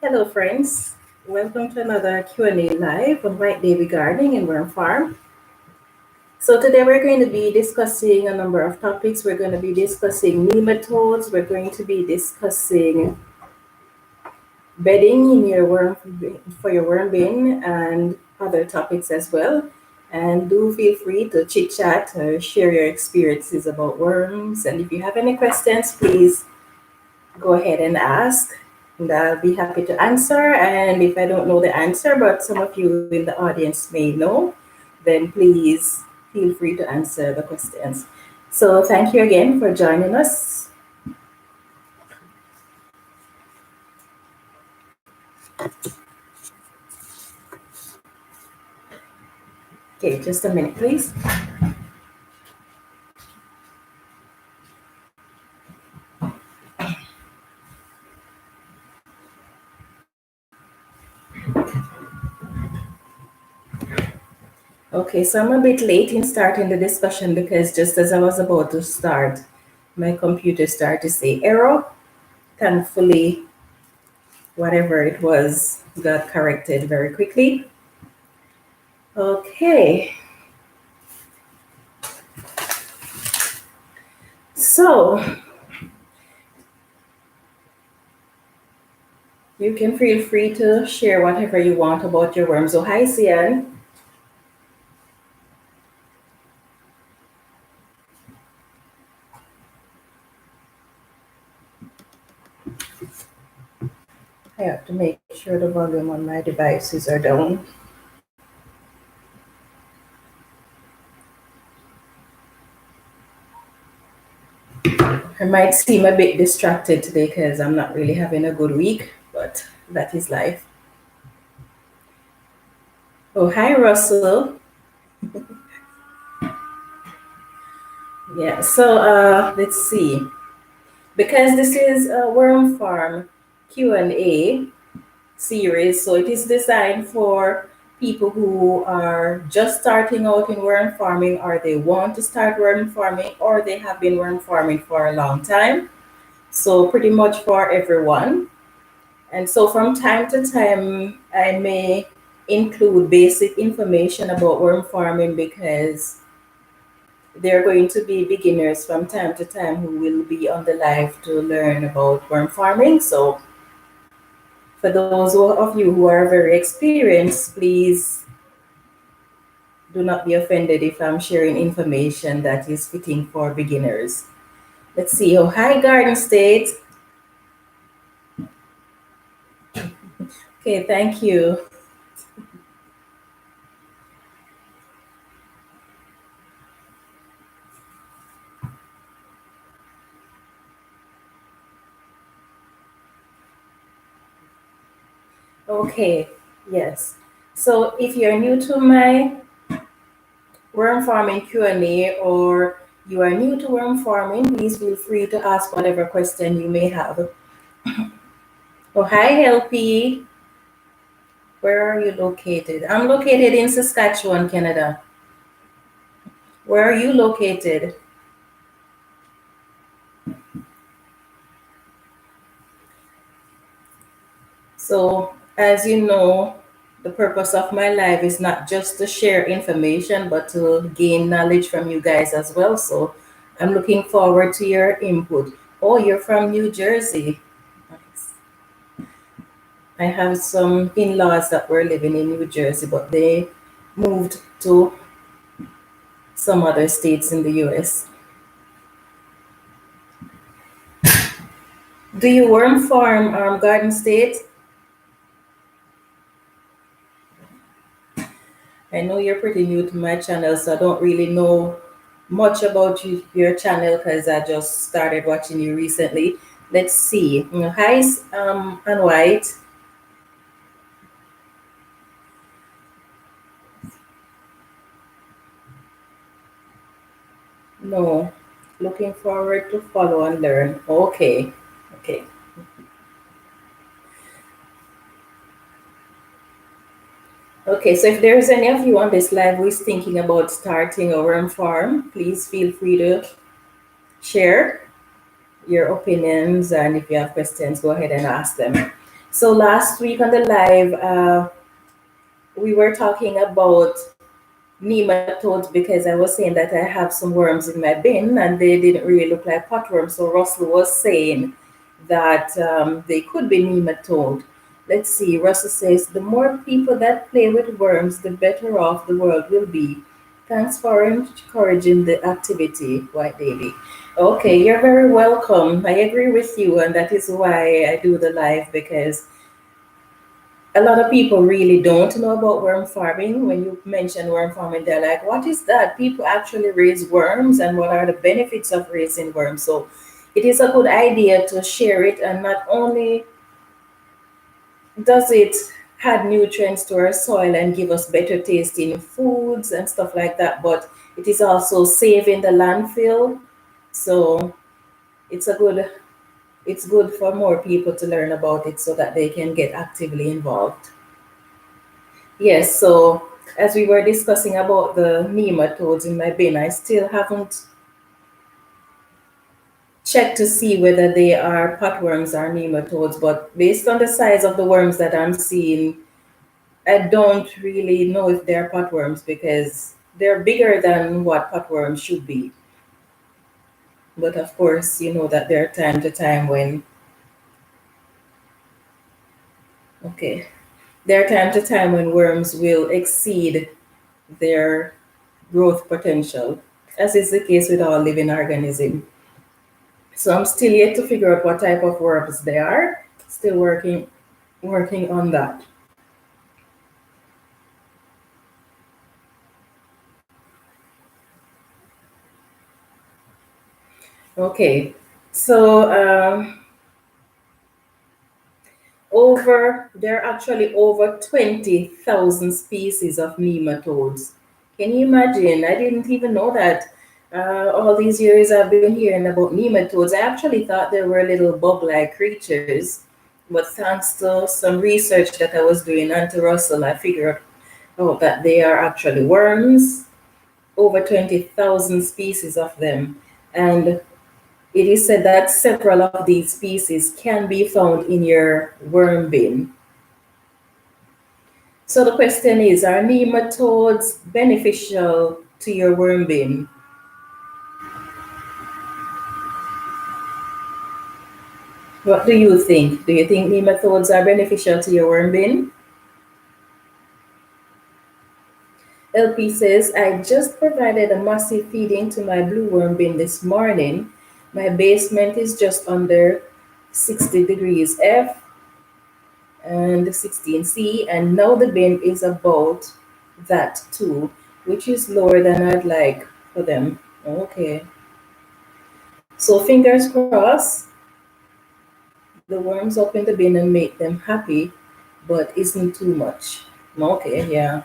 Hello, friends. Welcome to another Q&A live on White Davy Gardening and Worm Farm. So today we're going to be discussing a number of topics. We're going to be discussing nematodes. We're going to be discussing bedding in your worm for your worm bin and other topics as well. And do feel free to chit chat or share your experiences about worms. And if you have any questions, please go ahead and ask. And I'll be happy to answer. And if I don't know the answer, but some of you in the audience may know, then please feel free to answer the questions. So thank you again for joining us. Okay, just a minute, please. Okay, so I'm a bit late in starting the discussion because just as I was about to start, my computer started to say error. Thankfully, whatever it was got corrected very quickly. Okay. So, you can feel free to share whatever you want about your worms. So, hi, Sian. I have to make sure the volume on my devices are down. I might seem a bit distracted today because I'm not really having a good week, but that is life. Oh, hi, Russell. Yeah, so let's see. Because this is a worm farm Q&A series, so it is designed for people who are just starting out in worm farming, or they want to start worm farming, or they have been worm farming for a long time. So pretty much for everyone. And so from time to time, I may include basic information about worm farming because there are going to be beginners from time to time who will be on the live to learn about worm farming. So for those of you who are very experienced, please do not be offended if I'm sharing information that is fitting for beginners. Let's see. Oh, hi, Garden State. Okay, thank you. Okay, yes. So if you're new to my worm farming Q&A, or you are new to worm farming, please feel free to ask whatever question you may have. Oh, hi, Helpy. Where are you located? I'm located in Saskatchewan, Canada. Where are you located? So, as you know, the purpose of my life is not just to share information, but to gain knowledge from you guys as well. So, I'm looking forward to your input. Oh, you're from New Jersey. Nice. I have some in laws that were living in New Jersey, but they moved to some other states in the US. Do you worm farm, Garden State? I know you're pretty new to my channel, so I don't really know much about your channel because I just started watching you recently. Let's see. Hi, and White. No, looking forward to follow and learn. Okay, okay. Okay, so if there's any of you on this live who is thinking about starting a worm farm, please feel free to share your opinions, and if you have questions, go ahead and ask them. So last week on the live, we were talking about nematodes because I was saying that I have some worms in my bin and they didn't really look like potworms. So Russell was saying that they could be nematode. Let's see. Russell says the more people that play with worms, the better off the world will be. Thanks for encouraging the activity, White Lady. Okay, you're very welcome. I agree with you, and that is why I do the live because a lot of people really don't know about worm farming. When you mention worm farming, they're like, what is that? People actually raise worms, and what are the benefits of raising worms? So it is a good idea to share it, and not only does it add nutrients to our soil and give us better tasting foods and stuff like that, but it is also saving the landfill. So it's a good it's good for more people to learn about it so that they can get actively involved. Yes, so as we were discussing about the nematodes in my bin, I still haven't checked to see whether they are potworms or nematodes, but based on the size of the worms that I'm seeing, I don't really know if they're potworms because they're bigger than what potworms should be. But of course, you know that there are time to time when, okay, there are time to time when worms will exceed their growth potential, as is the case with all living organisms. So I'm still yet to figure out what type of worms they are. Still working on that. Okay. So over there are actually over 20,000 species of nematodes. Can you imagine? I didn't even know that. All these years I've been hearing about nematodes. I actually thought they were little bug-like creatures, but thanks to some research that I was doing and to Russell, I figured out that they are actually worms. Over 20,000 species of them, and it is said that several of these species can be found in your worm bin. So the question is, are nematodes beneficial to your worm bin? What do you think? Do you think nematodes are beneficial to your worm bin? LP says, I just provided a massive feeding to my blue worm bin this morning. My basement is just under 60 degrees F and 16C, and now the bin is about that too, which is lower than I'd like for them. Okay. So fingers crossed, the worms up in the bin and make them happy, but isn't too much. Okay, yeah.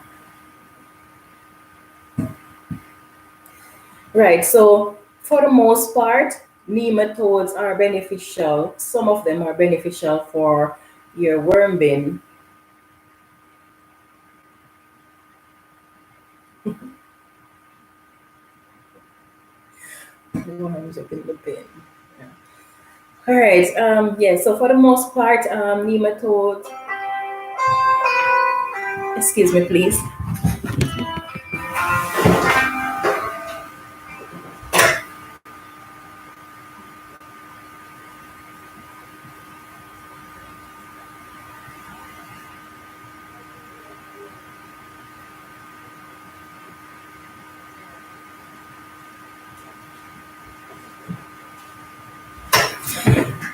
Right, so for the most part, nematodes are beneficial. Some of them are beneficial for your worm bin. Worms up in the bin. Yeah. All right, yeah, so for the most part, nematodes, excuse me, please.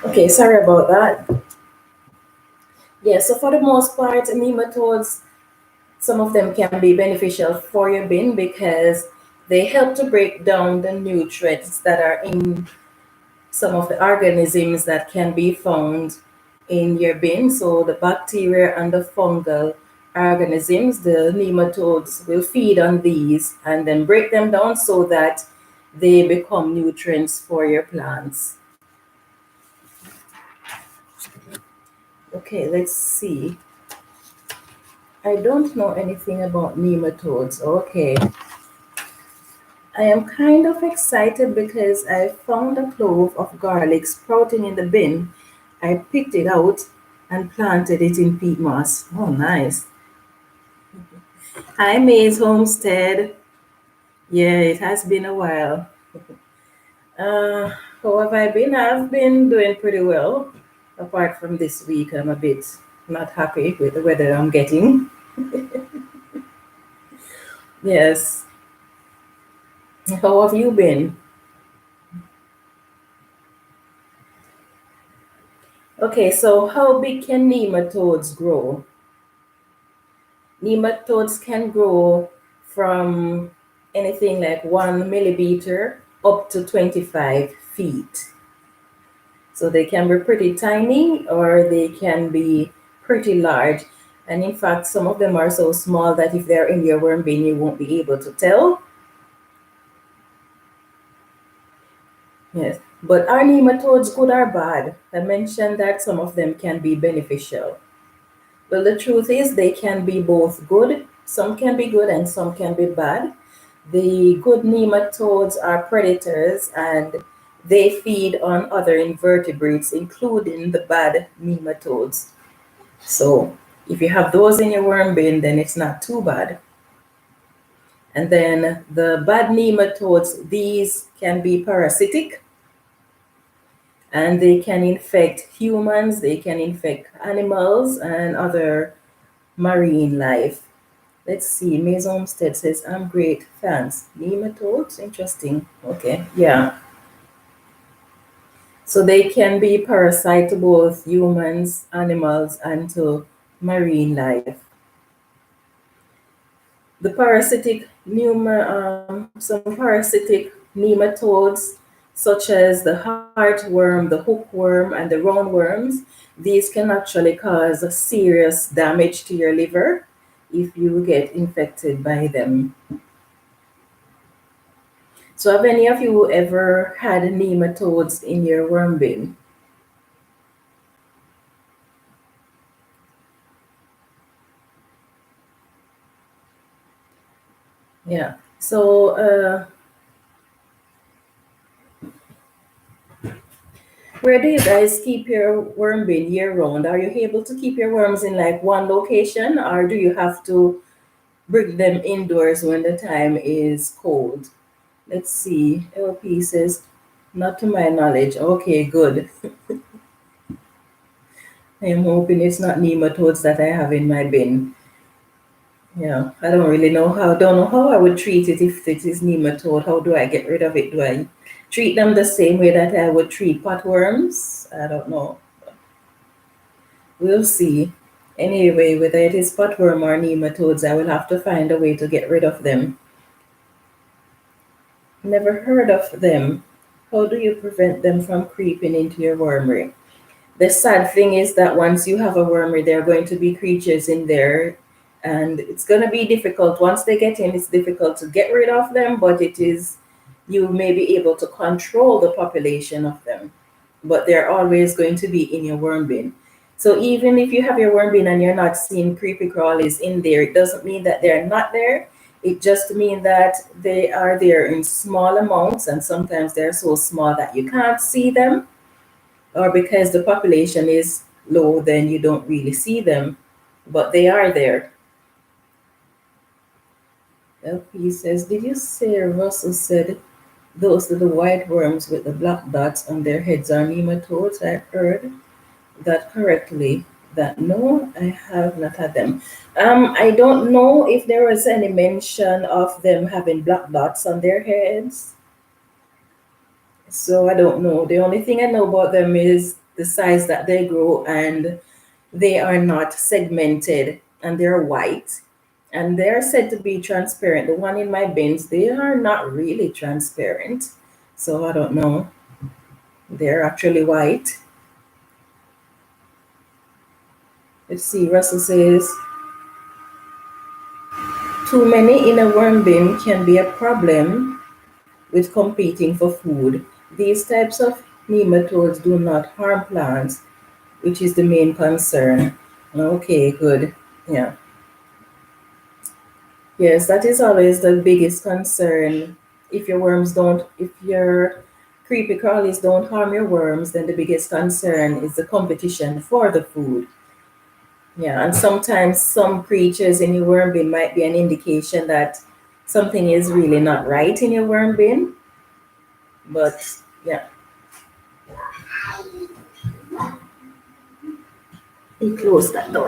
Okay, sorry about that. Yeah, so for the most part, nematodes, some of them can be beneficial for your bin because they help to break down the nutrients that are in some of the organisms that can be found in your bin. So the bacteria and the fungal organisms, the nematodes will feed on these and then break them down so that they become nutrients for your plants. Okay, let's see. I don't know anything about nematodes. Okay. I am kind of excited because I found a clove of garlic sprouting in the bin. I picked it out and planted it in peat moss. Oh, nice. Hi, Maze Homestead. Yeah, it has been a while. Uh, how have I been? I've been doing pretty well. Apart from this week, I'm a bit not happy with the weather I'm getting. Yes. How have you been? Okay, so how big can nematodes grow? Nematodes can grow from anything like 1 millimeter up to 25 feet. So they can be pretty tiny or they can be pretty large. And in fact, some of them are so small that if they're in your worm bin, you won't be able to tell. Yes. But are nematodes good or bad? I mentioned that some of them can be beneficial. Well, the truth is they can be both good. Some can be good and some can be bad. The good nematodes are predators and they feed on other invertebrates, including the bad nematodes. So if you have those in your worm bin, then it's not too bad. And then the bad nematodes, these can be parasitic and they can infect humans, they can infect animals and other marine life. Let's see, Maze Olmsted says, I'm great, thanks. Nematodes, interesting. Okay, yeah. So they can be parasite to both humans, animals, and to marine life. The parasitic some parasitic nematodes, such as the heartworm, the hookworm, and the roundworms, these can actually cause serious damage to your liver if you get infected by them. So, have any of you ever had nematodes in your worm bin? Yeah. So, where do you guys keep your worm bin year round? Are you able to keep your worms in like one location, or do you have to bring them indoors when the time is cold? Let's see. LP says, not to my knowledge. Okay, good. I am hoping it's not nematodes that I have in my bin. Yeah, I don't really know how. Don't know how I would treat it if it is nematode. How do I get rid of it? Do I treat them the same way that I would treat potworms? I don't know. We'll see. Anyway, whether it is potworm or nematodes, I will have to find a way to get rid of them. Never heard of them. How do you prevent them from creeping into your wormery? The sad thing is that once you have a wormery, there are going to be creatures in there, and it's going to be difficult. Once they get in, it's difficult to get rid of them, but it is, you may be able to control the population of them, but they're always going to be in your worm bin. So even if you have your worm bin and you're not seeing creepy crawlies in there, it doesn't mean that they're not there. It just means that they are there in small amounts, and sometimes they're so small that you can't see them, or because the population is low, then you don't really see them, but they are there. LP says, did you say Russell said those little white worms with the black dots on their heads are nematodes? I heard that correctly. That no, I have not had them. I don't know if there was any mention of them having black dots on their heads. So I don't know. The only thing I know about them is the size that they grow, and they are not segmented and they're white. And they're said to be transparent. The one in my bins, they are not really transparent. So I don't know. They're actually white. Let's see. Russell says too many in a worm bin can be a problem with competing for food. These types of nematodes do not harm plants, which is the main concern. Okay, good. Yeah. Yes, that is always the biggest concern. If your creepy crawlies don't harm your worms, then the biggest concern is the competition for the food. Yeah, and sometimes some creatures in your worm bin might be an indication that something is really not right in your worm bin. But yeah, you close that door.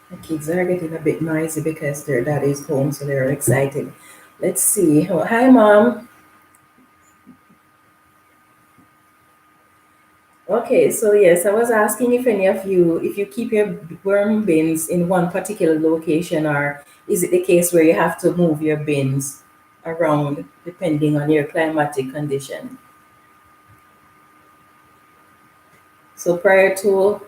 The kids are getting a bit noisy because their dad is home, so they're excited. Let's see. Oh, hi, mom. Okay, so yes, I was asking if any of you, if you keep your worm bins in one particular location, or is it the case where you have to move your bins around depending on your climatic condition? So prior to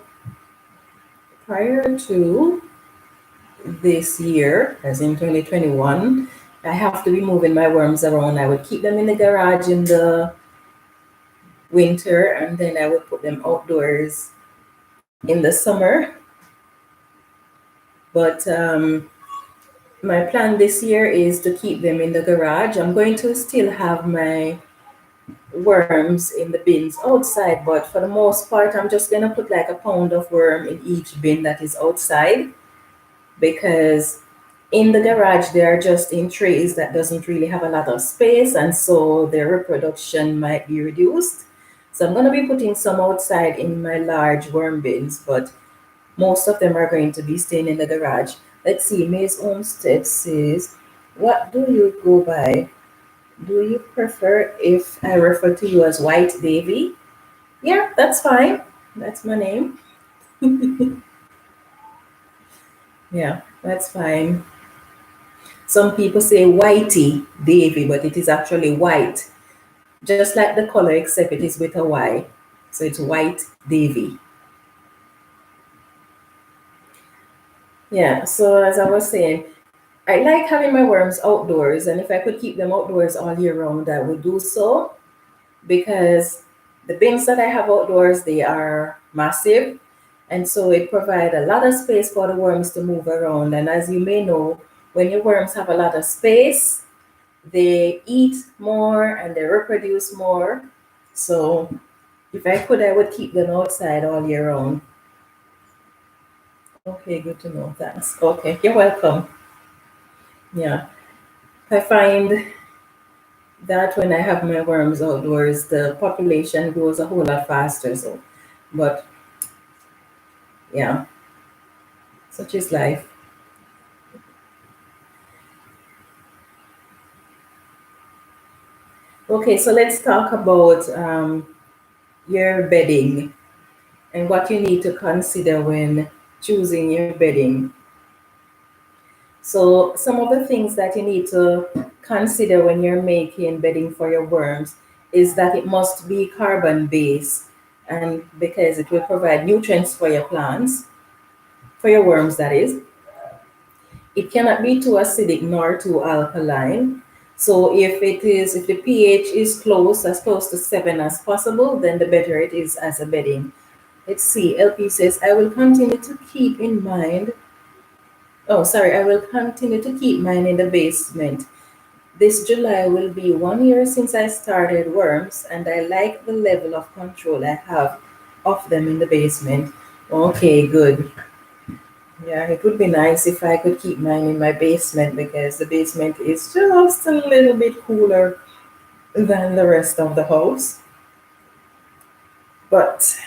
this year, as in 2021, I have to be moving my worms around. I would keep them in the garage in the winter, and then I would put them outdoors in the summer. But my plan this year is to keep them in the garage. I'm going to still have my worms in the bins outside, but for the most part, I'm just going to put like a pound of worm in each bin that is outside, because in the garage they are just in trays that doesn't really have a lot of space, and so their reproduction might be reduced. So I'm going to be putting some outside in my large worm bins, but most of them are going to be staying in the garage. Let's see, May's Homestead says, what do you go by? Do you prefer if I refer to you as White Davy? Yeah, that's fine. That's my name. Yeah, that's fine. Some people say Whitey Davy, but it is actually white, just like the color, except it is with a Y. So it's White Davy. Yeah, so as I was saying, I like having my worms outdoors, and if I could keep them outdoors all year round, I would do so, because the bins that I have outdoors, they are massive, and so it provides a lot of space for the worms to move around. And as you may know, when your worms have a lot of space, they eat more and they reproduce more. So if I could, I would keep them outside all year round. Okay, good to know. Thanks. Okay, you're welcome. Yeah. I find that when I have my worms outdoors, the population grows a whole lot faster. So, but yeah, such is life. Okay, so let's talk about your bedding and what you need to consider when choosing your bedding. So, some of the things that you need to consider when you're making bedding for your worms is that it must be carbon based, and because it will provide nutrients for your plants, for your worms, that is. It cannot be too acidic nor too alkaline. So if the pH is close to 7 as possible, then the better it is as a bedding. Let's see. LP says, I will continue to keep in mind. Oh, sorry. I will continue to keep mine in the basement. This July will be 1 year since I started worms, and I like the level of control I have of them in the basement. Okay, good. Yeah, it would be nice if I could keep mine in my basement, because the basement is just a little bit cooler than the rest of the house. But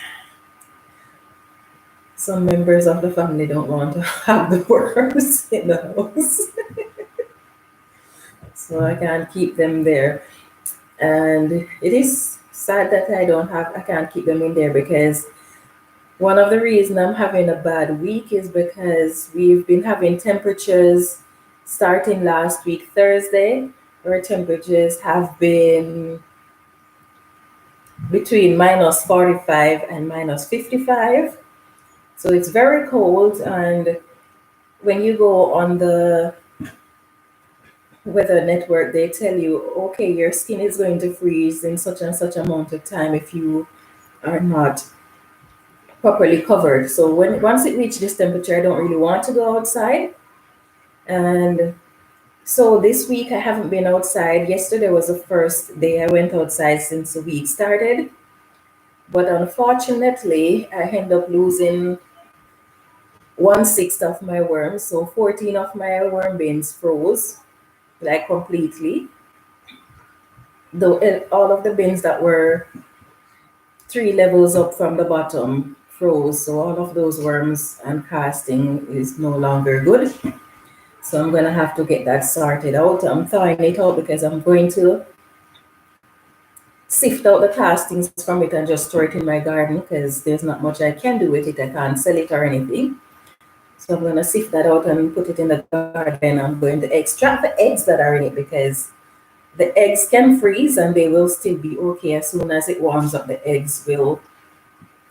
some members of the family don't want to have the worms in the house, so I can't keep them there. And it is sad that I can't keep them in there, because one of the reasons I'm having a bad week is because we've been having temperatures starting last week, Thursday, where temperatures have been between minus 45 and minus 55. So it's very cold. And when you go on the weather network, they tell you, okay, your skin is going to freeze in such and such amount of time if you are not properly covered. So once it reaches this temperature, I don't really want to go outside. And So this week I haven't been outside. Yesterday was the first day I went outside since the week started. But unfortunately, I ended up losing 1/6 of my worms. So 14 of my worm bins froze, like completely. Though all of the bins that were 3 levels up from the bottom froze. So all of those worms and casting is no longer good. So I'm gonna have to get that sorted out. I'm thawing it out because I'm going to sift out the castings from it and just store it in my garden because there's not much I can do with it. I can't sell it or anything. So I'm gonna sift that out and put it in the garden. I'm going to extract the eggs that are in it because the eggs can freeze and they will still be okay. As soon as it warms up, the eggs will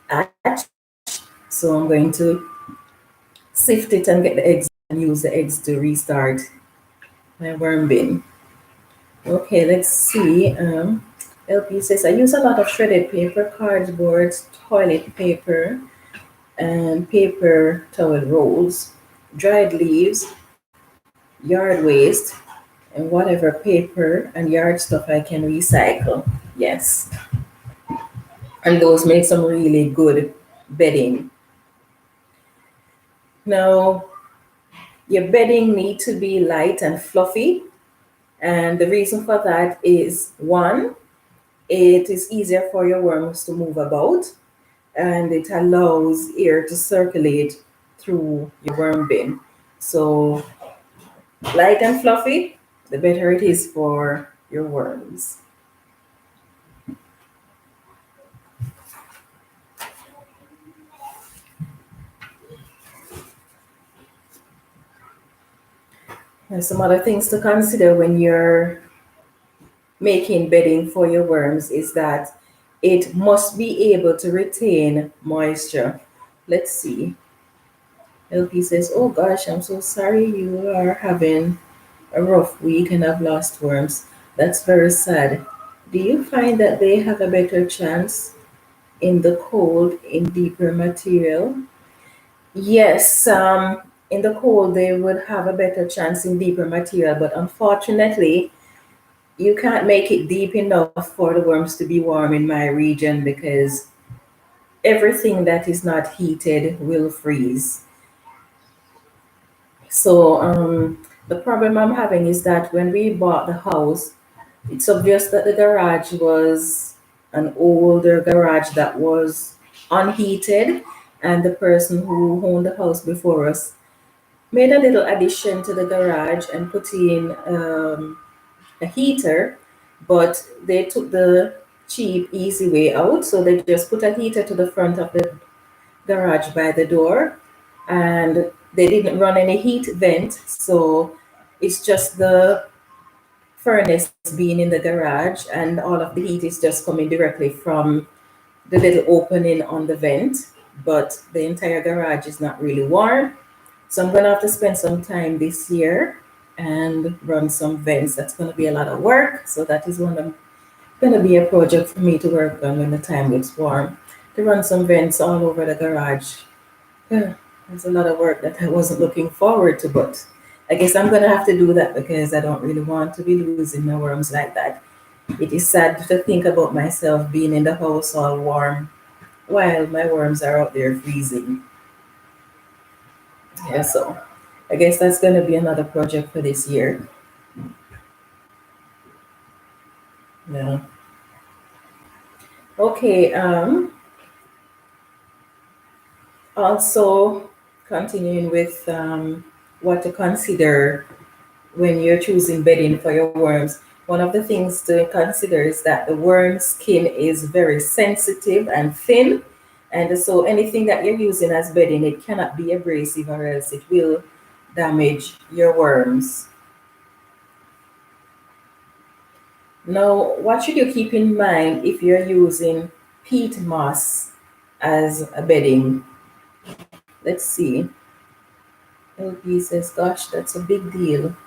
hatch. So I'm going to sift it and get the eggs and use the eggs to restart my worm bin. Okay, let's see. LP says, I use a lot of shredded paper, cardboard, toilet paper, and paper towel rolls, dried leaves, yard waste, and whatever paper and yard stuff I can recycle. Yes. And those make some really good bedding. Now, your bedding need to be light and fluffy. And the reason for that is one, it is easier for your worms to move about and it allows air to circulate through your worm bin. So light and fluffy, the better it is for your worms. And some other things to consider when you're making bedding for your worms is that it must be able to retain moisture. Let's see. LP says, oh gosh, I'm so sorry you are having a rough week and have lost worms. That's very sad. Do you find that they have a better chance in the cold in deeper material? Yes, in the cold they would have a better chance in deeper material, but unfortunately, you can't make it deep enough for the worms to be warm in my region because everything that is not heated will freeze. So the problem I'm having is that when we bought the house, it's obvious that the garage was an older garage that was unheated, and the person who owned the house before us made a little addition to the garage and put in a heater, but they took the cheap, easy way out. So they just put a heater to the front of the garage by the door, and they didn't run any heat vent. So it's just the furnace being in the garage, and all of the heat is just coming directly from the little opening on the vent. But the entire garage is not really warm. So I'm gonna have to spend some time this year and run some vents. That's gonna be a lot of work. So that is gonna be a project for me to work on when the time gets warm. To run some vents all over the garage. Yeah, that's a lot of work that I wasn't looking forward to, but I guess I'm gonna have to do that because I don't really want to be losing my worms like that. It is sad to think about myself being in the house all warm while my worms are out there freezing. Yeah, so I guess that's gonna be another project for this year. Yeah. Okay, also continuing with what to consider when you're choosing bedding for your worms. One of the things to consider is that the worm skin is very sensitive and thin. And so anything that you're using as bedding, it cannot be abrasive or else it will damage your worms. Now, what should you keep in mind if you're using peat moss as a bedding? Let's see. LP says, gosh, that's a big deal.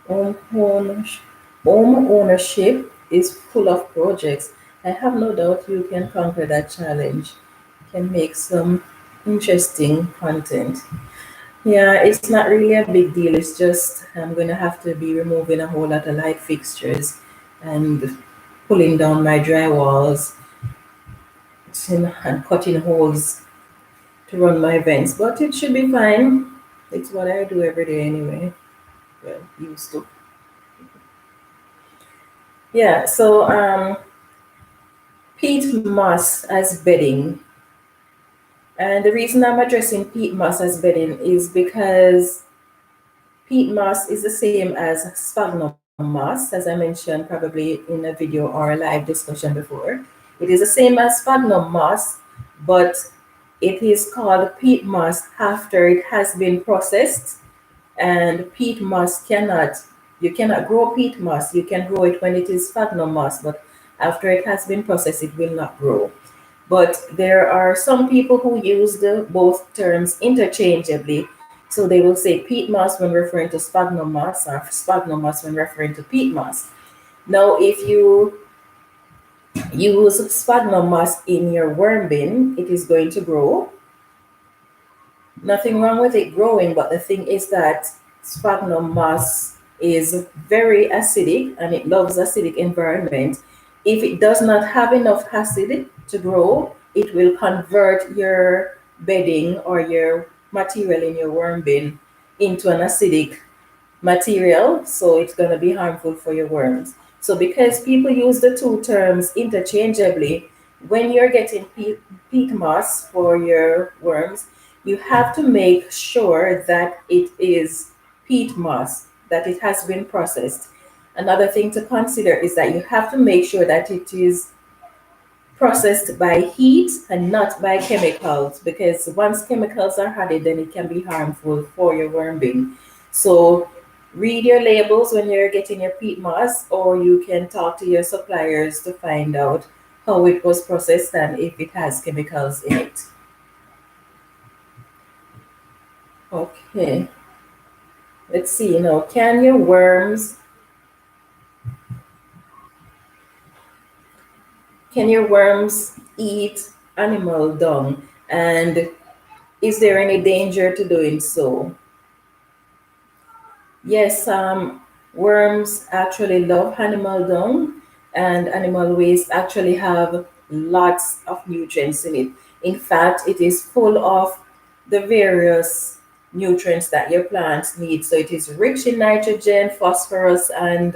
Home ownership, home ownership is full of projects. I have no doubt you can conquer that challenge. Can make some interesting content. Yeah, it's not really a big deal. It's just I'm going to have to be removing a whole lot of light fixtures and pulling down my drywalls and cutting holes to run my vents. But it should be fine. It's what I do every day anyway. Well, used to. Yeah, so peat moss as bedding. And the reason I'm addressing peat moss as bedding is because peat moss is the same as sphagnum moss, as I mentioned probably in a video or a live discussion before. It is the same as sphagnum moss, but it is called peat moss after it has been processed. And peat moss you cannot grow peat moss. You can grow it when it is sphagnum moss, but after it has been processed, it will not grow. But there are some people who use both terms interchangeably. So they will say peat moss when referring to sphagnum moss or sphagnum moss when referring to peat moss. Now, if you use sphagnum moss in your worm bin, it is going to grow. Nothing wrong with it growing, but the thing is that sphagnum moss is very acidic and it loves acidic environment. If it does not have enough acid to grow, it will convert your bedding or your material in your worm bin into an acidic material, so it's going to be harmful for your worms. So because people use the two terms interchangeably, when you're getting peat moss for your worms, you have to make sure that it is peat moss, that it has been processed. Another thing to consider is that you have to make sure that it is processed by heat and not by chemicals, because once chemicals are added, then it can be harmful for your worm bin. So read your labels when you're getting your peat moss, or you can talk to your suppliers to find out how it was processed and if it has chemicals in it. Okay, let's see now. Can your worms eat animal dung? And is there any danger to doing so? Yes, worms actually love animal dung, and animal waste actually have lots of nutrients in it. In fact, it is full of the various nutrients that your plants need. So it is rich in nitrogen, phosphorus, and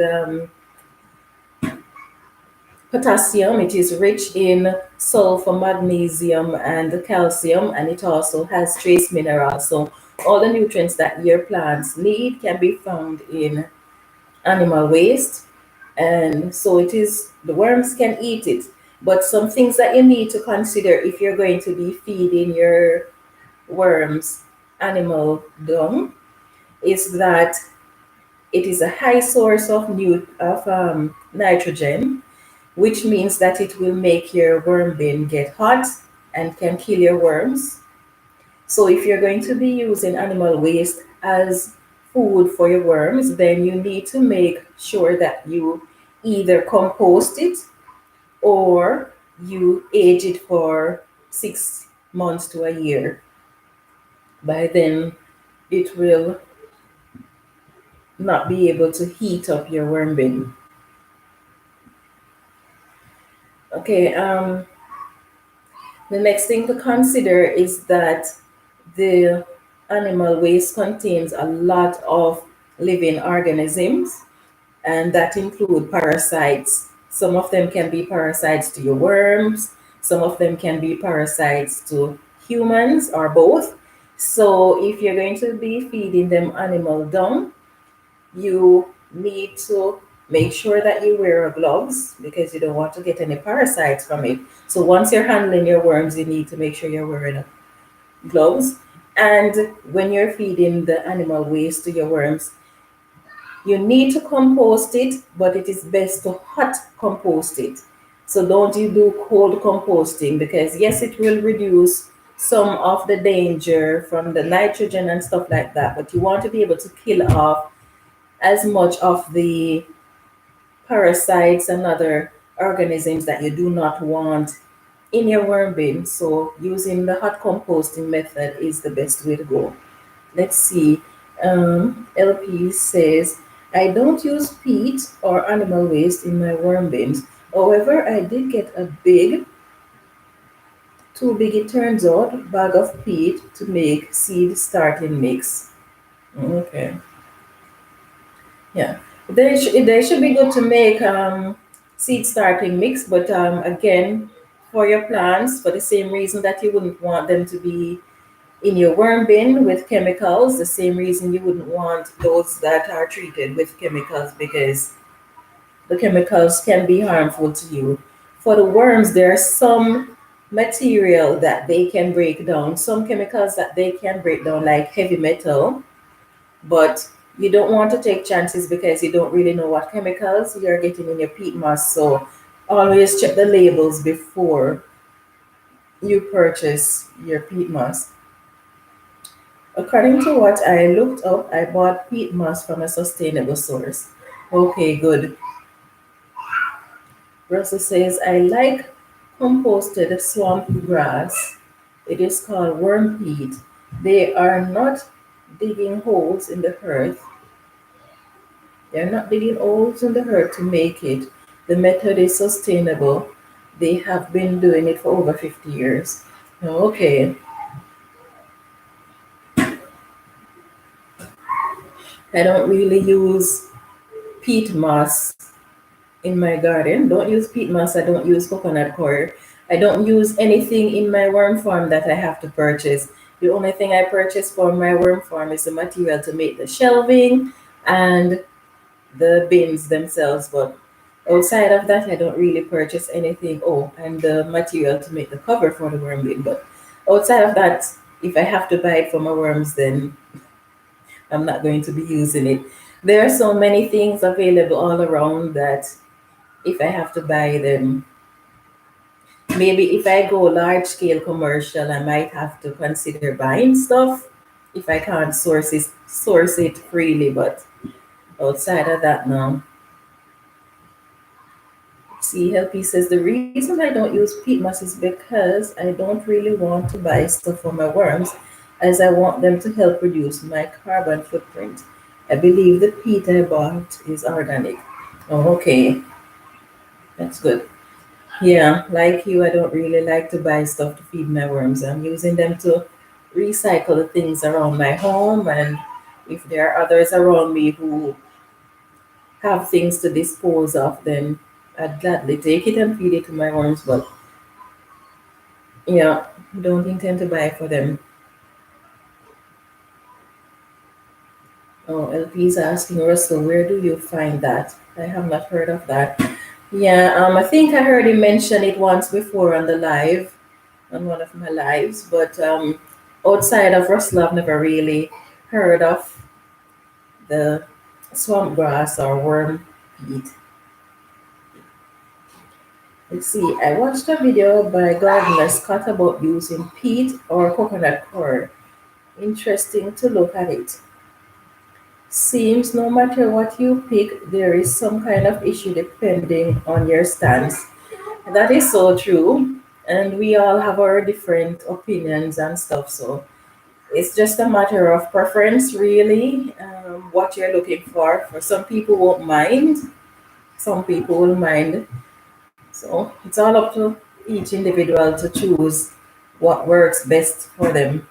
potassium. It is rich in sulfur, magnesium, and calcium, and it also has trace minerals. So all the nutrients that your plants need can be found in animal waste. And so it is, the worms can eat it. But some things that you need to consider if you're going to be feeding your worms animal dung is that it is a high source of nitrogen, which means that it will make your worm bin get hot and can kill your worms. So if you're going to be using animal waste as food for your worms, then you need to make sure that you either compost it or you age it for 6 months to a year. By then, it will not be able to heat up your worm bin. Okay, the next thing to consider is that the animal waste contains a lot of living organisms, and that include parasites. Some of them can be parasites to your worms, some of them can be parasites to humans, or both. So if you're going to be feeding them animal dung, you need to make sure that you wear gloves because you don't want to get any parasites from it. So once you're handling your worms, you need to make sure you're wearing gloves. And when you're feeding the animal waste to your worms, you need to compost it, but it is best to hot compost it. So don't you do cold composting, because yes, it will reduce some of the danger from the nitrogen and stuff like that, but you want to be able to kill off as much of the parasites and other organisms that you do not want in your worm bin. So using the hot composting method is the best way to go. Let's see. LP says, I don't use peat or animal waste in my worm bins. However, I did get a too big it turns out, bag of peat to make seed starting mix. Okay. Yeah, they should be good to make seed starting mix, but again, for your plants, for the same reason that you wouldn't want them to be in your worm bin with chemicals, the same reason you wouldn't want those that are treated with chemicals because the chemicals can be harmful to you. For the worms, there are some material that they can break down, some chemicals that they can break down, like heavy metal, but you don't want to take chances because you don't really know what chemicals you're getting in your peat moss. So always check the labels before you purchase your peat moss. According to what I looked up, I bought peat moss from a sustainable source. Okay, good. Russell says, I like composted swamp grass. It is called worm peat. They are not digging holes in the earth. They're not digging holes in the earth to make it. The method is sustainable. They have been doing it for over 50 years. Okay. I don't really use peat moss in my garden. Don't use peat moss. I don't use coconut coir. I don't use anything in my worm farm that I have to purchase. The only thing I purchase for my worm farm is the material to make the shelving and the bins themselves. But outside of that, I don't really purchase anything. Oh, and the material to make the cover for the worm bin. But outside of that, if I have to buy it for my worms, then I'm not going to be using it. There are so many things available all around that if I have to buy them, maybe if I go large scale commercial, I might have to consider buying stuff if I can't source it freely. But outside of that, no. See, Helpy says the reason I don't use peat moss is because I don't really want to buy stuff for my worms, as I want them to help reduce my carbon footprint. I believe the peat I bought is organic. Oh, okay, that's good. Yeah, like you, I don't really like to buy stuff to feed my worms. I'm using them to recycle the things around my home, and if there are others around me who have things to dispose of, then I'd gladly take it and feed it to my worms. But yeah, don't intend to buy for them. Oh, LP is asking Russell, where do you find that? I have not heard of that. Yeah, I think I heard him mention it once before on the live, on one of my lives, but outside of Russell, I've never really heard of the swamp grass or worm peat. Let's see, I watched a video by gardener Scott about using peat or coconut coir. Interesting to look at it. Seems no matter what you pick, there is some kind of issue depending on your stance. That is so true. And we all have our different opinions and stuff. So it's just a matter of preference, really, what you're looking for. For some people won't mind, some people will mind. So it's all up to each individual to choose what works best for them.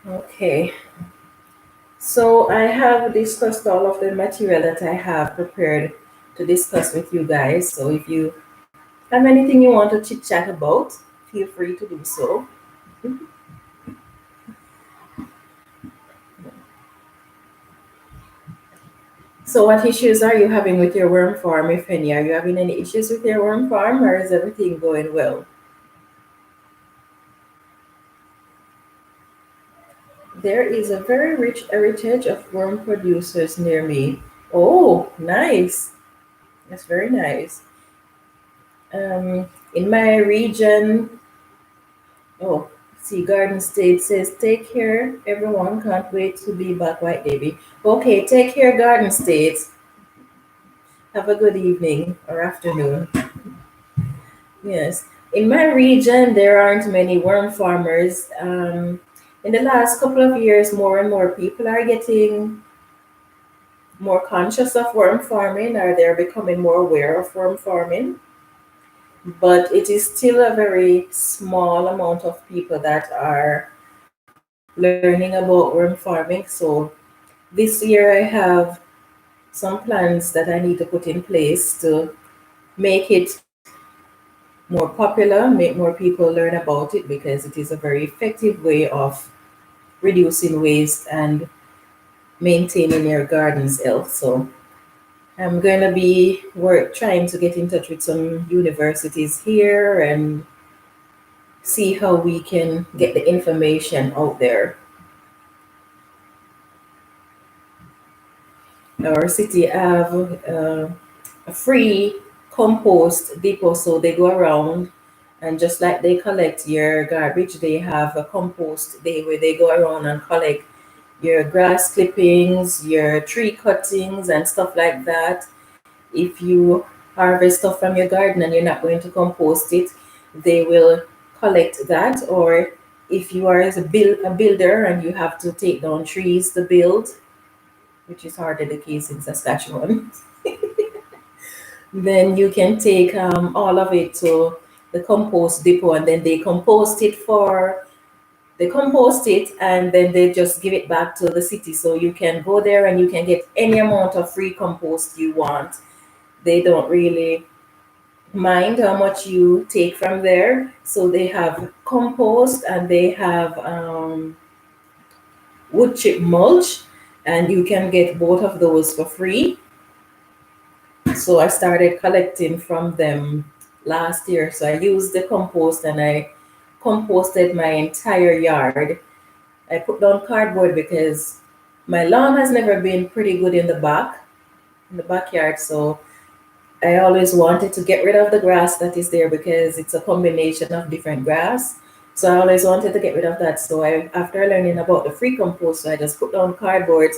Okay. So I have discussed all of the material that I have prepared to discuss with you guys. So if you have anything you want to chit chat about, feel free to do so. So what issues are you having with your worm farm, if any? Are you having any issues with your worm farm, or is everything going well? There is a very rich heritage of worm producers near me. Oh, nice. That's very nice. In my region, oh, See, Garden State says, take care, everyone. Can't wait to be back, White Baby. Okay, take care, Garden State. Have a good evening or afternoon. Yes. In my region, there aren't many worm farmers. In the last couple of years, more and more people are getting more conscious of worm farming, or they're becoming more aware of worm farming. But it is still a very small amount of people that are learning about worm farming. So this year, I have some plans that I need to put in place to make it more popular, make more people learn about it, because it is a very effective way of reducing waste and maintaining your garden's health. So I'm going to be trying to get in touch with some universities here and see how we can get the information out there. Our city have a free compost depot, so they go around, and just like they collect your garbage, they have a compost day where they go around and collect your grass clippings, your tree cuttings, and stuff like that. If you harvest stuff from your garden and you're not going to compost it, they will collect that. Or if you are a builder and you have to take down trees to build, which is hardly the case in Saskatchewan, then you can take all of it to the compost depot, and then they compost it, and then they just give it back to the city. So you can go there and you can get any amount of free compost you want. They don't really mind how much you take from there. So they have compost, and they have wood chip mulch, and you can get both of those for free. So I started collecting from them last year. So I used the compost and I composted my entire yard. I put down cardboard because my lawn has never been pretty good in the backyard. So I always wanted to get rid of the grass that is there, because it's a combination of different grass. So I always wanted to get rid of that. So after learning about the free compost, I just put down cardboard,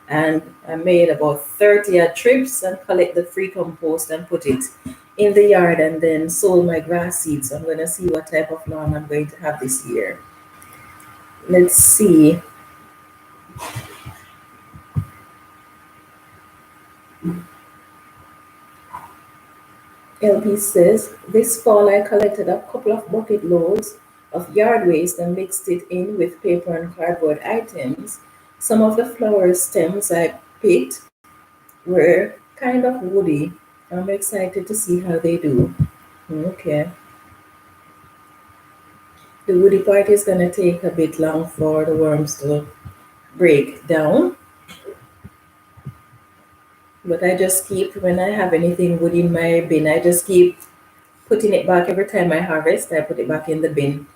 and I made about 30 trips and collect the free compost and put it in the yard, and then sold my grass seeds. So I'm going to see what type of lawn I'm going to have this year. Let's see. LP says, this fall I collected a couple of bucket loads of yard waste and mixed it in with paper and cardboard items. Some of the flower stems I picked were kind of woody. I'm excited to see how they do. Okay. The woody part is going to take a bit long for the worms to break down. But I just keep, when I have anything woody in my bin, I just keep putting it back every time I harvest. I put it back in the bin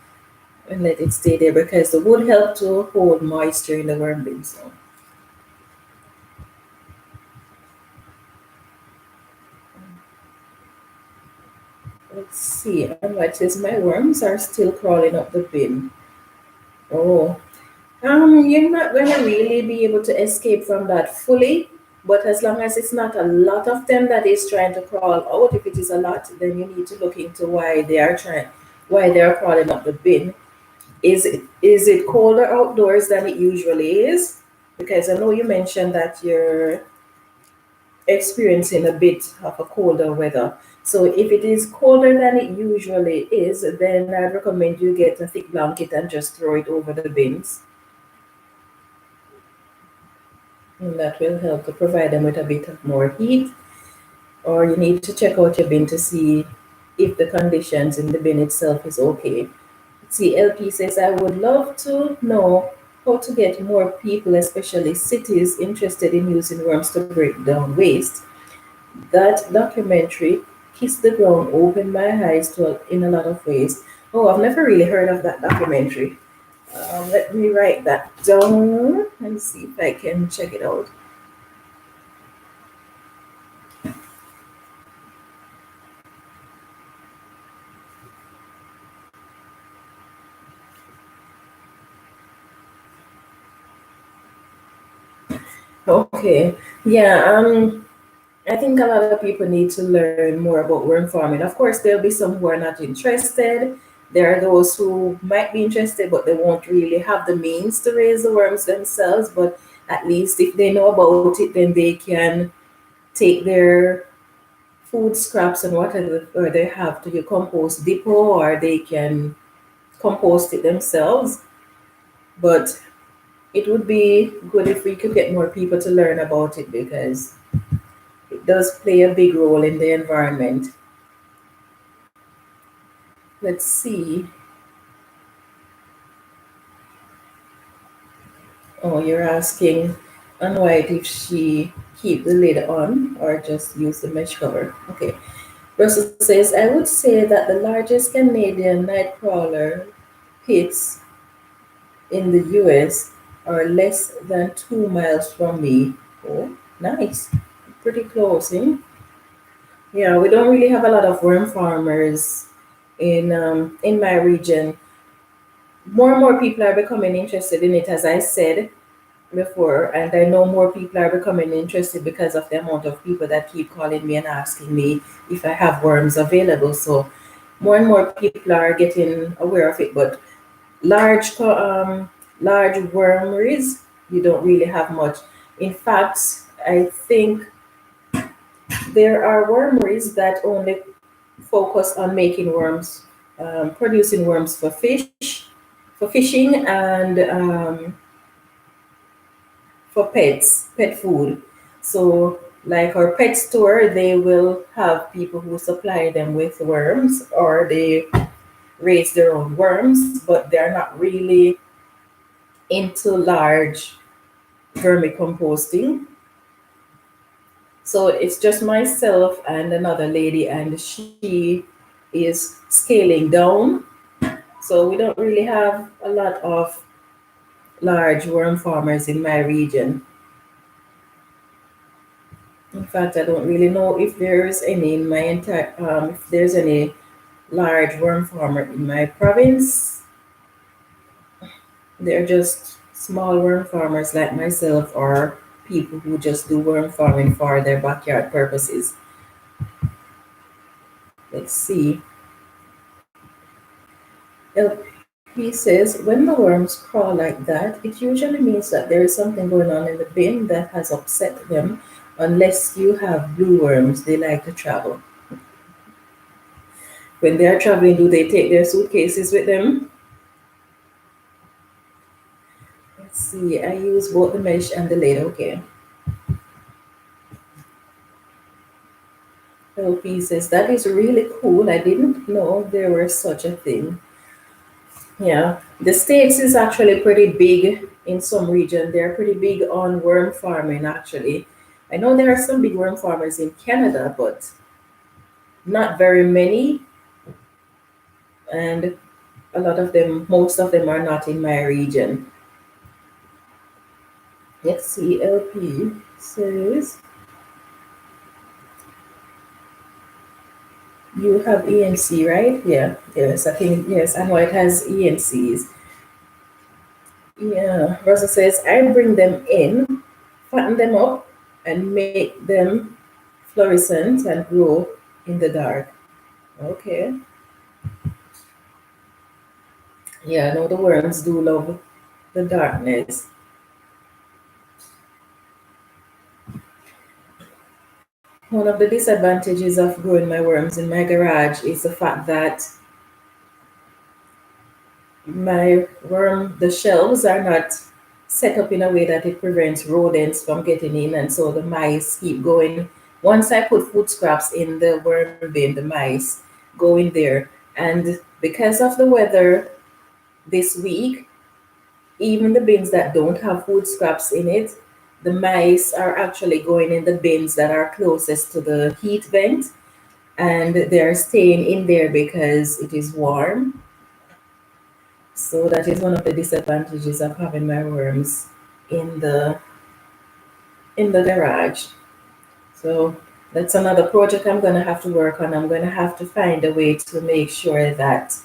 and let it stay there, because the wood help to hold moisture in the worm bin. So let's see. And what is, my worms are still crawling up the bin. Oh, you're not gonna really be able to escape from that fully, but as long as it's not a lot of them that is trying to crawl out, if it is a lot, then you need to look into why they are crawling up the bin. Is it colder outdoors than it usually is? Because I know you mentioned that you're experiencing a bit of a colder weather. So if it is colder than it usually is, then I'd recommend you get a thick blanket and just throw it over the bins. And that will help to provide them with a bit of more heat. Or you need to check out your bin to see if the conditions in the bin itself is okay. See, LP says, I would love to know how to get more people, especially cities, interested in using worms to break down waste. That documentary, Kiss the Ground, opened my eyes in a lot of ways. Oh, I've never really heard of that documentary. Let me write that down and see if I can check it out. Okay. Yeah. I think a lot of people need to learn more about worm farming. Of course, there'll be some who are not interested. There are those who might be interested, but they won't really have the means to raise the worms themselves. But at least if they know about it, then they can take their food scraps and whatever or they have to your compost depot, or they can compost it themselves. But it would be good if we could get more people to learn about it because it does play a big role in the environment. Let's see. Oh, you're asking Ann White if she keep the lid on or just use the mesh cover. Okay. Russell says, I would say that the largest Canadian night crawler pits in the US are less than 2 miles from me. Oh, nice. Pretty close, eh? Yeah, we don't really have a lot of worm farmers in my region. More and more people are becoming interested in it, as I said before, and I know more people are becoming interested because of the amount of people that keep calling me and asking me if I have worms available. So more and more people are getting aware of it, but large wormeries, you don't really have much. In fact, I think there are wormeries that only focus on making worms, producing worms for fishing, and for pet food. So, like our pet store, they will have people who supply them with worms, or they raise their own worms, but they're not really into large vermicomposting. So it's just myself and another lady, and she is scaling down. So we don't really have a lot of large worm farmers in my region. In fact, I don't really know if there's any in my entire if there's any large worm farmer in my province. They're just small worm farmers like myself, or people who just do worm farming for their backyard purposes. Let's see. LP says, when the worms crawl like that, it usually means that there is something going on in the bin that has upset them. Unless you have blue worms, they like to travel. When they are traveling, do they take their suitcases with them? Let's see. I use both the mesh and the lid. Okay. LP says, that is really cool. I didn't know there was such a thing. Yeah, the States is actually pretty big in some region. They're pretty big on worm farming, actually. I know there are some big worm farmers in Canada, but not very many. And a lot of them, most of them are not in my region. Let's see, LP says, you have ENC, right? Yeah, yes, I think, yes, I know it has ENCs. Yeah, Rosa says, I bring them in, fatten them up, and make them fluorescent and grow in the dark. Okay. Yeah, no, the worms do love the darkness. One of the disadvantages of growing my worms in my garage is the fact that the shelves are not set up in a way that it prevents rodents from getting in, and so the mice keep going. Once I put food scraps in the worm bin, the mice go in there. And because of the weather this week, even the bins that don't have food scraps in it, the mice are actually going in the bins that are closest to the heat vent, and they're staying in there because it is warm. So that is one of the disadvantages of having my worms in the garage. So that's another project I'm gonna have to work on. I'm gonna have to find a way to make sure that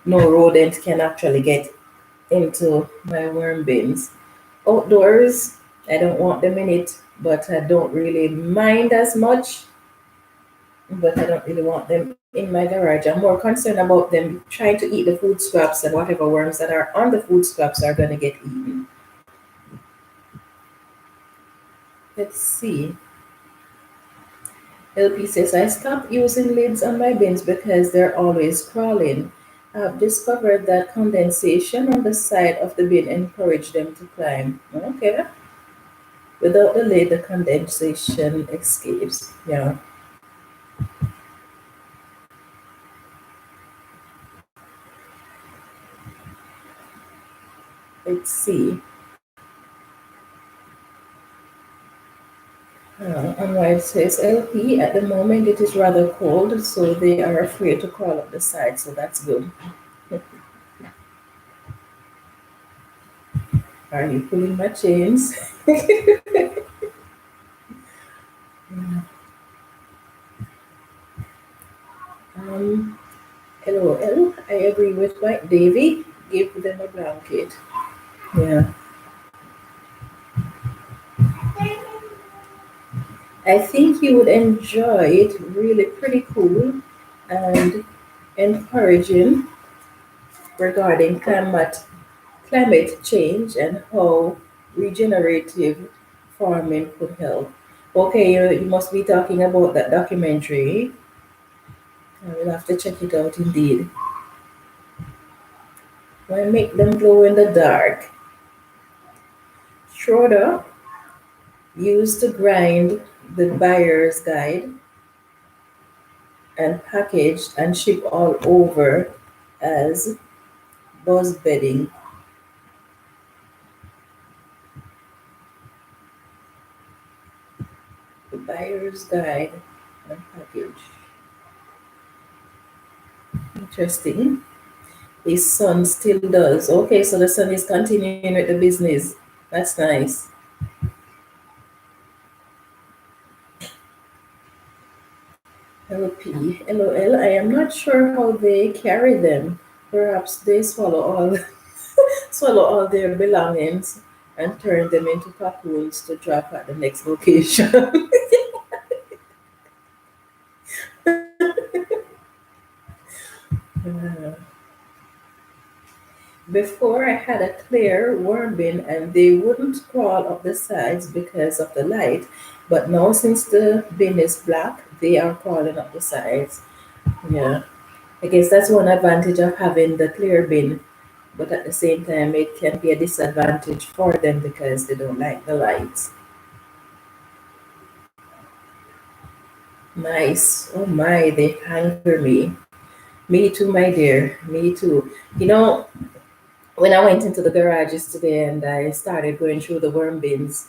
no rodent can actually get into my worm bins. Outdoors, I don't want them in it, but I don't really mind as much. But I don't really want them in my garage. I'm more concerned about them trying to eat the food scraps, and whatever worms that are on the food scraps are going to get eaten. Let's see. LP says, I stopped using lids on my bins because they're always crawling. I've discovered that condensation on the side of the bin encouraged them to climb. Okay. Without the lid, the condensation escapes. Yeah. Let's see. And why it says LP, at the moment it is rather cold, so they are afraid to crawl up the side, so that's good. Are you pulling my chains? um, LOL, I agree with Mike Davy. Give them a blanket. Yeah. I think you would enjoy it. Really pretty cool and encouraging regarding climate change and how regenerative farming could help. Okay, you must be talking about that documentary. I will have to check it out indeed. Why make them glow in the dark? Schroeder used to grind the buyer's guide and packaged and shipped all over as buzz bedding. The buyer's guide and package. Interesting. His son still does. Okay, so the son is continuing with the business. That's nice. LP, LOL. I am not sure how they carry them. Perhaps they swallow all their belongings and turn them into cocoons to drop at the next location. Before I had a clear worm bin and they wouldn't crawl up the sides because of the light. But now since the bin is black, they are crawling up the sides. Yeah. I guess that's one advantage of having the clear bin, but at the same time it can be a disadvantage for them because they don't like the lights. Nice. Oh my, they hunger me. Me too, my dear. Me too. You know, when I went into the garages today and I started going through the worm bins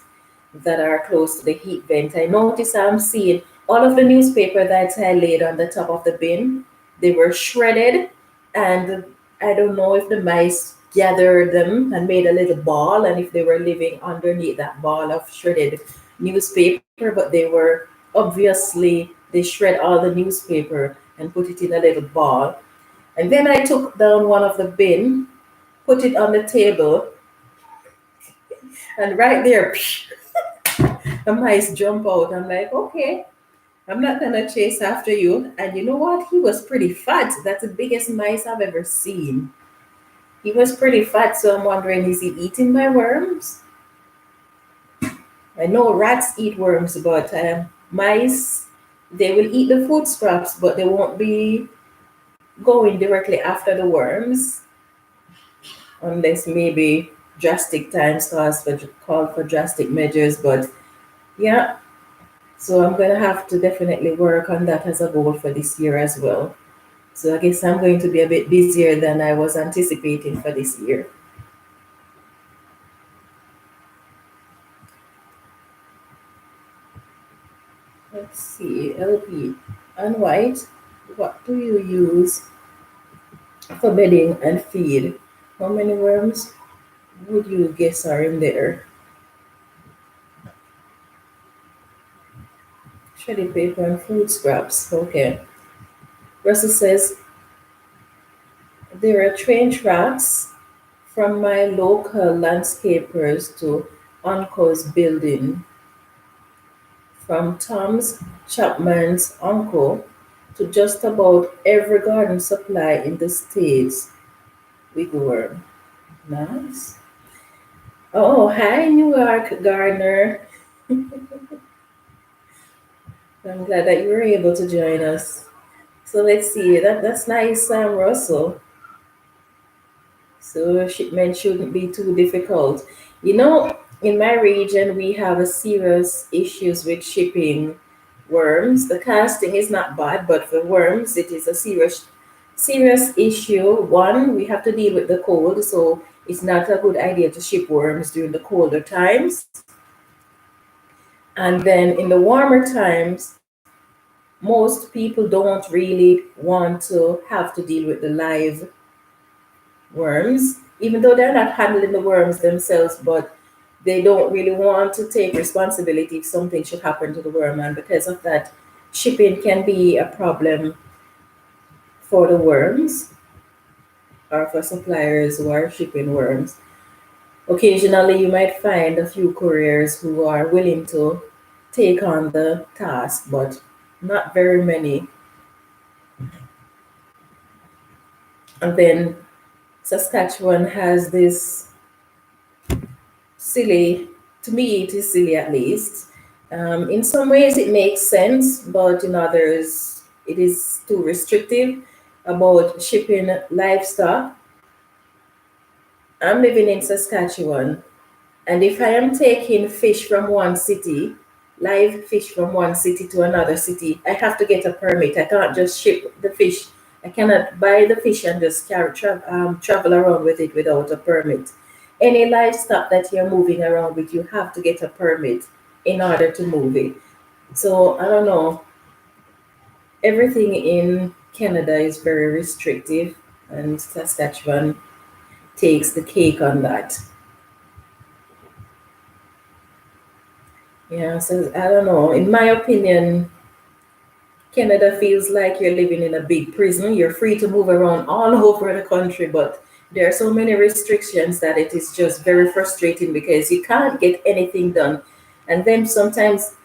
that are close to the heat vent, I noticed I'm seeing all of the newspaper that I laid on the top of the bin. They were shredded, and I don't know if the mice gathered them and made a little ball, and if they were living underneath that ball of shredded newspaper, but they were obviously they shred all the newspaper and put it in a little ball. And then I took down one of the bin, put it on the table, and right there, the mice jump out. I'm like, okay, I'm not gonna chase after you. And you know what? He was pretty fat. That's the biggest mice I've ever seen. He was pretty fat, so I'm wondering, is he eating my worms? I know rats eat worms, but mice, they will eat the food scraps, but they won't be going directly after the worms unless maybe drastic times call for drastic measures. But yeah, so I'm gonna have to definitely work on that as a goal for this year as well. So I guess I'm going to be a bit busier than I was anticipating for this year. Let's see, LP and white. What do you use for bedding and feed? How many worms would you guess are in there? Shredded paper and food scraps. Okay. Russell says there are train tracks from my local landscapers to uncle's building, from Tom's Chapman's uncle to just about every garden supply in the States. Wigglesworm. Nice. Oh, hi, New York Gardener. I'm glad that you were able to join us. So let's see. That's nice, Russell. So shipment shouldn't be too difficult. In my region, we have a serious issues with shipping worms. The casting is not bad, but for worms, it is a serious issue. One, we have to deal with the cold, so it's not a good idea to ship worms during the colder times. And then in the warmer times, most people don't really want to have to deal with the live worms, even though they're not handling the worms themselves, but they don't really want to take responsibility if something should happen to the worm. And because of that, shipping can be a problem for the worms or for suppliers who are shipping worms. Occasionally, you might find a few couriers who are willing to take on the task, but not very many. And then Saskatchewan has this silly, to me, it is silly at least. In some ways, it makes sense, but in others, it is too restrictive about shipping livestock. I'm living in Saskatchewan, and if I am taking fish from one city, live fish from one city to another city, I have to get a permit. I can't just ship the fish. I cannot buy the fish and just travel around with it without a permit. Any livestock that you're moving around with, you have to get a permit in order to move it. So I don't know. Everything in Canada is very restrictive, and Saskatchewan takes the cake on that. Yeah, so I don't know. In my opinion, Canada feels like you're living in a big prison. You're free to move around all over the country, but there are so many restrictions that it is just very frustrating because you can't get anything done. And then sometimes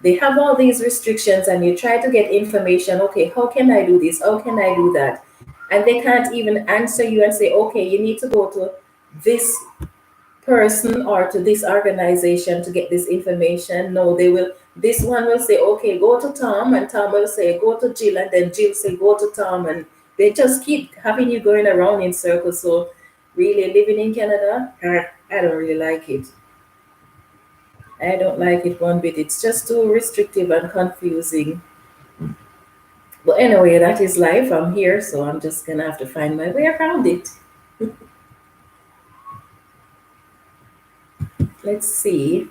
they have all these restrictions and you try to get information. Okay, how can I do this? How can I do that? And they can't even answer you and say, okay, you need to go to this person or to this organization to get this information. No, they will, this one will say, okay, go to Tom, and Tom will say, go to Jill, and then Jill say, go to Tom, and they just keep having you going around in circles. So really living in Canada, I don't really like it. I don't like it one bit. It's just too restrictive and confusing. But anyway, that is life. I'm here, so I'm just gonna have to find my way around it. Let's see.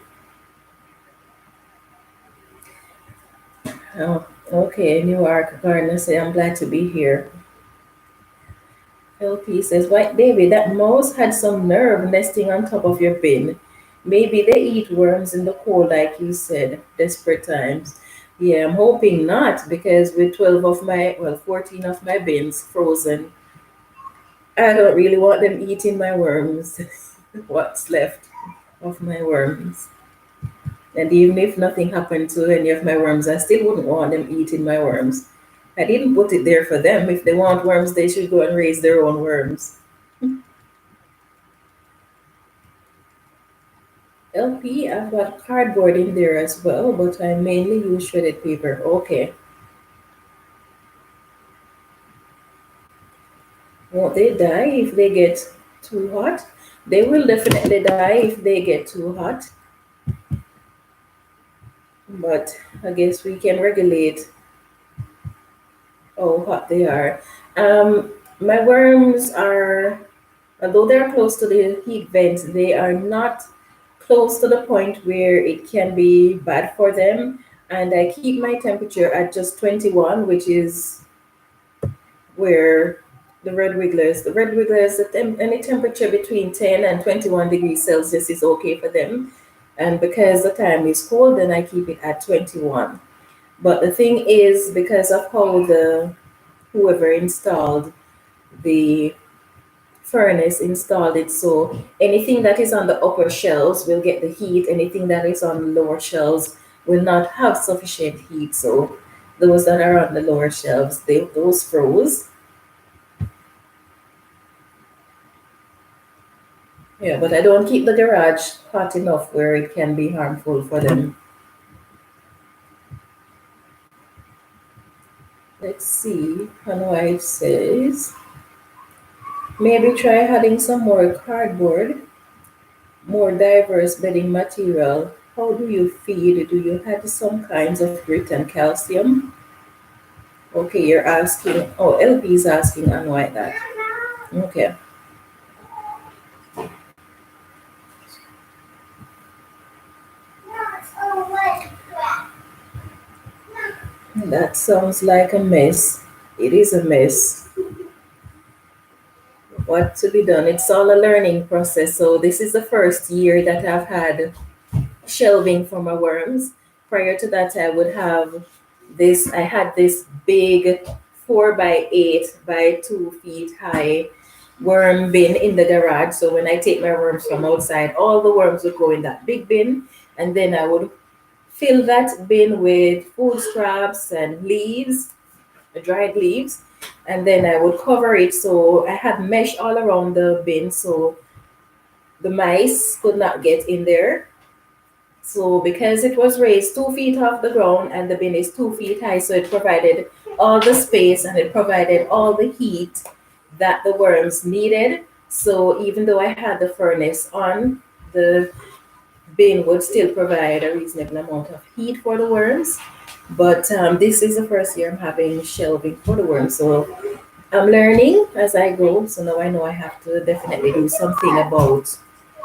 Oh, okay, New York Gardener say, I'm glad to be here. LP says, White David, that mouse had some nerve nesting on top of your bin. Maybe they eat worms in the cold, like you said. Desperate times. Yeah, I'm hoping not, because with 12 of my, well, 14 of my bins frozen, I don't really want them eating my worms. What's left of my worms. And even if nothing happened to any of my worms, I still wouldn't want them eating my worms. I didn't put it there for them. If they want worms, they should go and raise their own worms. LP, I've got cardboard in there as well, but I mainly use shredded paper. Okay. Won't they die if they get too hot? They will definitely die if they get too hot. But I guess we can regulate how hot they are. My worms are, although they're close to the heat vents, they are not close to the point where it can be bad for them. And I keep my temperature at just 21, which is where the red wigglers, any temperature between 10 and 21 degrees Celsius is okay for them. And because the time is cold, then I keep it at 21. But the thing is, because of how the whoever installed the furnace installed it, so anything that is on the upper shelves will get the heat, anything that is on the lower shelves will not have sufficient heat. So those that are on the lower shelves, those froze. Yeah, but I don't keep the garage hot enough where it can be harmful for them. Let's see. Hanwai says maybe try adding some more cardboard, more diverse bedding material. How do you feed? Do you add some kinds of grit and calcium? Okay, you're asking. Oh, LP is asking Hanwai that. Okay, that sounds like a mess. It is a mess. What to be done? It's all a learning process. So this is the first year that I've had shelving for my worms. Prior to that, I would have this. I had this big 4 by 8 by 2 feet high worm bin in the garage. So when I take my worms from outside, all the worms would go in that big bin, and then I would fill that bin with food scraps and leaves, dried leaves, and then I would cover it. So I had mesh all around the bin so the mice could not get in there. So because it was raised 2 feet off the ground and the bin is 2 feet high, so it provided all the space and it provided all the heat that the worms needed. So even though I had the furnace on, the bin would still provide a reasonable amount of heat for the worms. But this is the first year I'm having shelving for the worms. So I'm learning as I go. So now I know I have to definitely do something about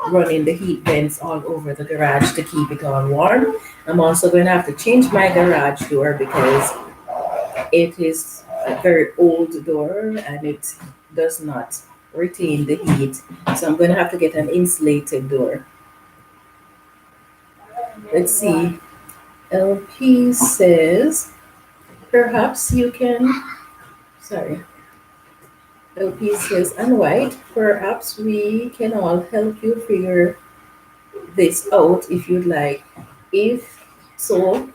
running the heat vents all over the garage to keep it all warm. I'm also going to have to change my garage door because it is a very old door and it does not retain the heat. So I'm going to have to get an insulated door. Let's see. LP says, perhaps you can, sorry. LP says, and White, perhaps we can all help you figure this out if you'd like. If so,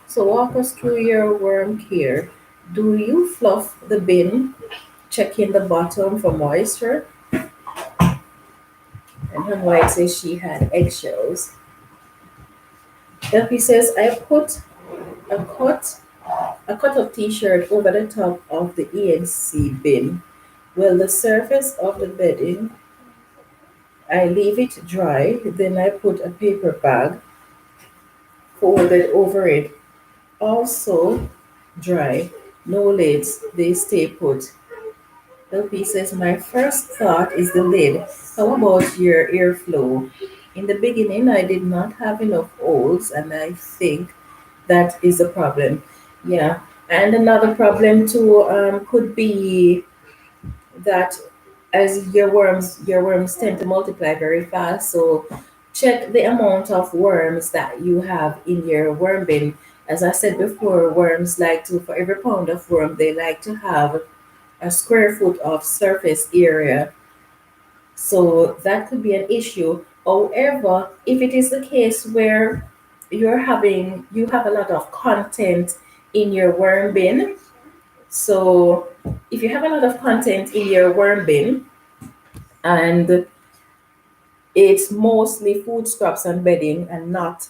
so walk us through your worm care. Do you fluff the bin, checking the bottom for moisture? And her White says she had eggshells. LP says, I put a cut a cut of t-shirt over the top of the ENC bin. Well, the surface of the bedding, I leave it dry, then I put a paper bag folded over it. Also dry, no lids, they stay put. LP says, my first thought is the lid. How about your airflow? In the beginning, I did not have enough holes, and I think that is a problem. Yeah. And another problem too could be that as your worms tend to multiply very fast. So check the amount of worms that you have in your worm bin. As I said before, worms like to, for every pound of worm, they like to have a square foot of surface area. So that could be an issue. However, if it is the case where you have a lot of content in your worm bin, so if you have a lot of content in your worm bin and it's mostly food scraps and bedding and not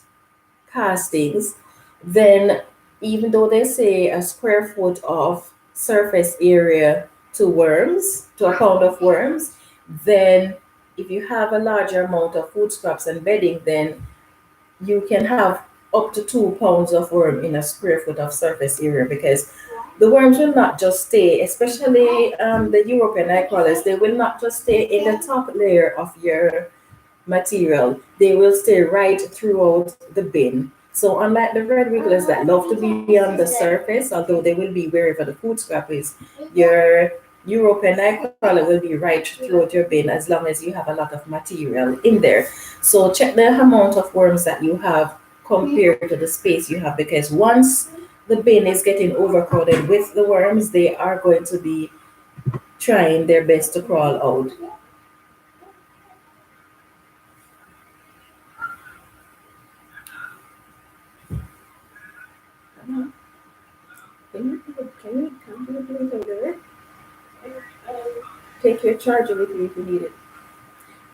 castings, then even though they say a square foot of surface area to worms, to a pound of worms, then if you have a larger amount of food scraps and bedding, then you can have up to 2 pounds of worm in a square foot of surface area because the worms will not just stay, especially the European night crawlers, they will not just stay in the top layer of your material. They will stay right throughout the bin. So unlike the red wigglers that love to be on the surface, although they will be wherever the food scrap is, your European nightcrawler will be right throughout your bin as long as you have a lot of material in there. So check the amount of worms that you have compared to the space you have because once the bin is getting overcrowded with the worms, they are going to be trying their best to crawl out. get your charger with you if you need it.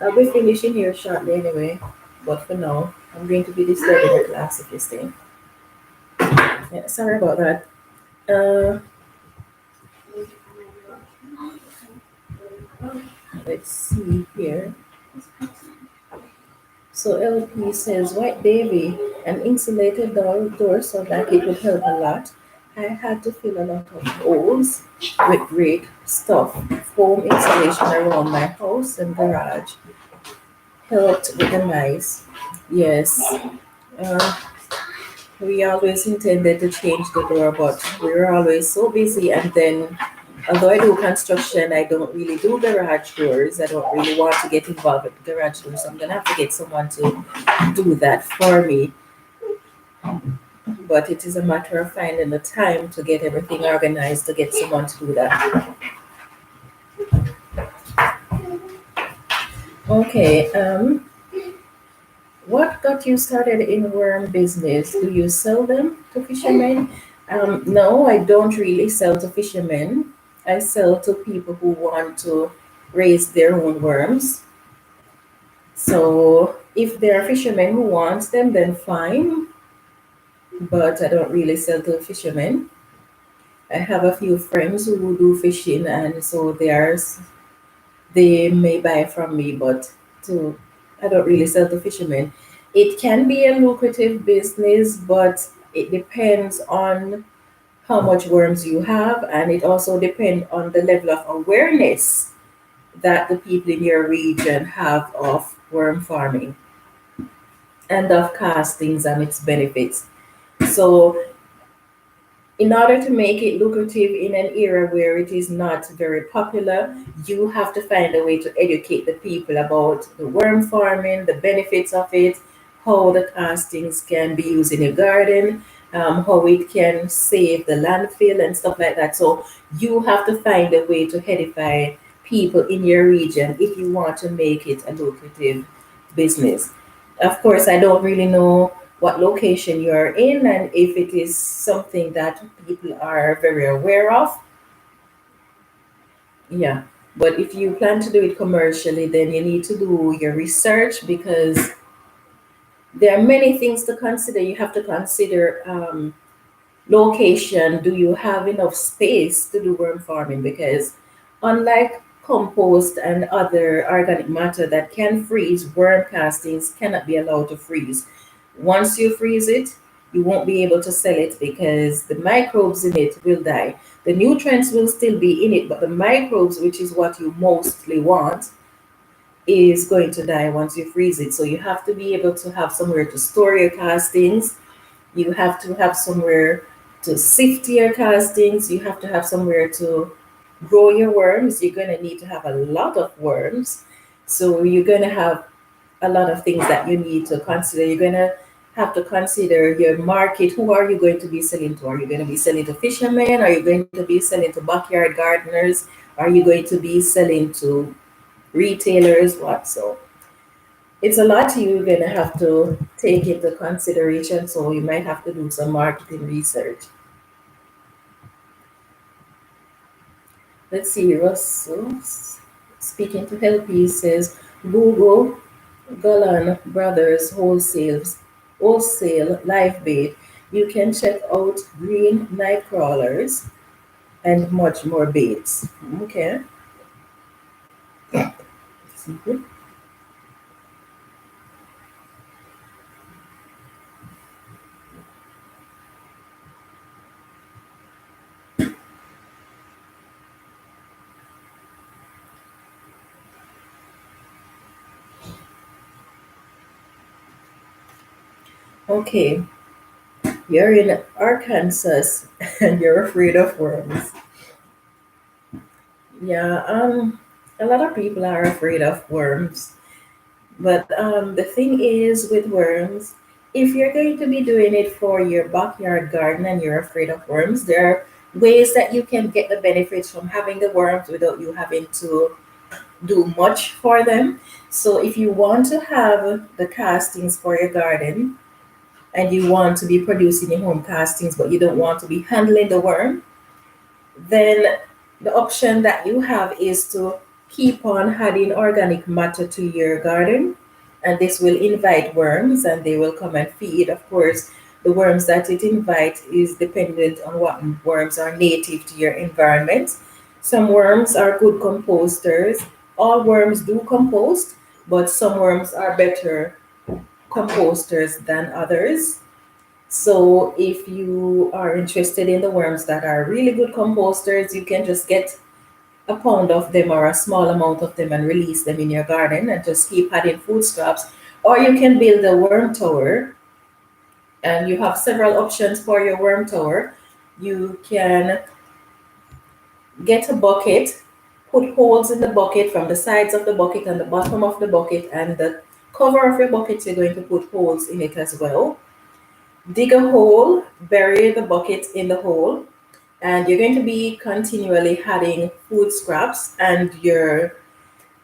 I'll be finishing here shortly anyway, but for now, I'm going to be disturbing the class if you stay. Yeah, sorry about that. Uh, let's see here. So LP says, White Davy, an insulated door so that it would help a lot. I had to fill a lot of holes with great stuff. Foam insulation around my house and garage helped with the mice. Yes, uh, we always intended to change the door, but we were always so busy. And then, although I do construction, I don't really do garage doors. I don't really want to get involved with garage doors. So I'm gonna have to get someone to do that for me. But it is a matter of finding the time to get everything organized to get someone to do that. Okay. What got you started in worm business? Do you sell them to fishermen? No, I don't really sell to fishermen. I sell to people who want to raise their own worms. So if there are fishermen who want them, then fine. But I don't really sell to fishermen. I have a few friends who do fishing, and so they may buy from me, but to I don't really sell to fishermen. It can be a lucrative business, but it depends on how much worms you have, and it also depends on the level of awareness that the people in your region have of worm farming and of castings and its benefits. So in order to make it lucrative in an era where it is not very popular, you have to find a way to educate the people about the worm farming, the benefits of it, how the castings can be used in your garden, how it can save the landfill and stuff like that. So you have to find a way to edify people in your region if you want to make it a lucrative business. Of course, I don't really know what location you're in and if it is something that people are very aware of. Yeah. But if you plan to do it commercially, then you need to do your research because there are many things to consider. You have to consider location. Do you have enough space to do worm farming? Because unlike compost and other organic matter that can freeze, worm castings cannot be allowed to freeze. Once you freeze it, you won't be able to sell it because the microbes in it will die. The nutrients will still be in it, but the microbes, which is what you mostly want, is going to die once you freeze it. So you have to be able to have somewhere to store your castings. You have to have somewhere to sift your castings. You have to have somewhere to grow your worms. You're going to need to have a lot of worms. So you're going to have a lot of things that you need to consider. You're going to have to consider your market. Who are you going to be selling to? Are you going to be selling to fishermen? Are you going to be selling to backyard gardeners? Are you going to be selling to retailers? What? So it's a lot you're going to have to take into consideration. So you might have to do some marketing research. Let's see, Russell speaking to help you says Google Golan Brothers wholesale live bait. You can check out green night crawlers and much more baits. Okay. Okay. You're in Arkansas and you're afraid of worms. Yeah, a lot of people are afraid of worms. But the thing is with worms, if you're going to be doing it for your backyard garden and you're afraid of worms, there are ways that you can get the benefits from having the worms without you having to do much for them. So if you want to have the castings for your garden and you want to be producing your home castings, but you don't want to be handling the worm, then the option that you have is to keep on adding organic matter to your garden, and this will invite worms and they will come and feed. Of course, the worms that it invites is dependent on what worms are native to your environment. Some worms are good composters. All worms do compost, but some worms are better composters than others. So if you are interested in the worms that are really good composters, you can just get a pound of them or a small amount of them and release them in your garden and just keep adding food scraps. Or you can build a worm tower, and you have several options for your worm tower. You can get a bucket, put holes in the bucket from the sides of the bucket and the bottom of the bucket, and the cover of your bucket, you're going to put holes in it as well. Dig a hole, bury the bucket in the hole, and you're going to be continually adding food scraps and your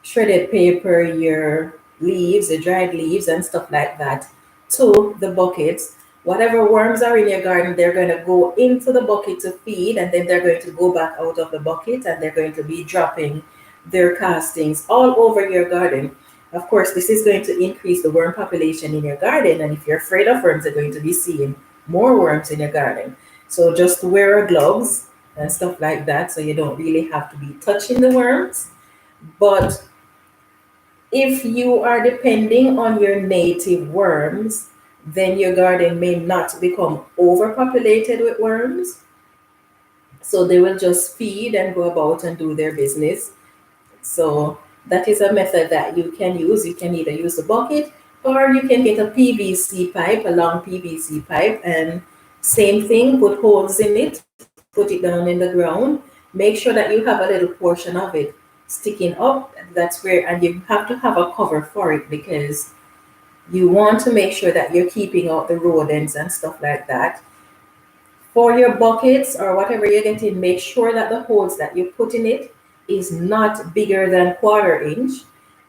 shredded paper, your leaves, the dried leaves, and stuff like that to the buckets. Whatever worms are in your garden, they're going to go into the bucket to feed, and then they're going to go back out of the bucket and they're going to be dropping their castings all over your garden. Of course, this is going to increase the worm population in your garden, and if you're afraid of worms, you're going to be seeing more worms in your garden. So just wear gloves and stuff like that so you don't really have to be touching the worms. But if you are depending on your native worms, then your garden may not become overpopulated with worms. So they will just feed and go about and do their business. So that is a method that you can use. You can either use a bucket or you can get a PVC pipe, a long PVC pipe, and same thing, put holes in it, put it down in the ground. Make sure that you have a little portion of it sticking up. That's where, and you have to have a cover for it because you want to make sure that you're keeping out the rodents and stuff like that. For your buckets or whatever you're getting, make sure that the holes that you put in it is not bigger than quarter-inch,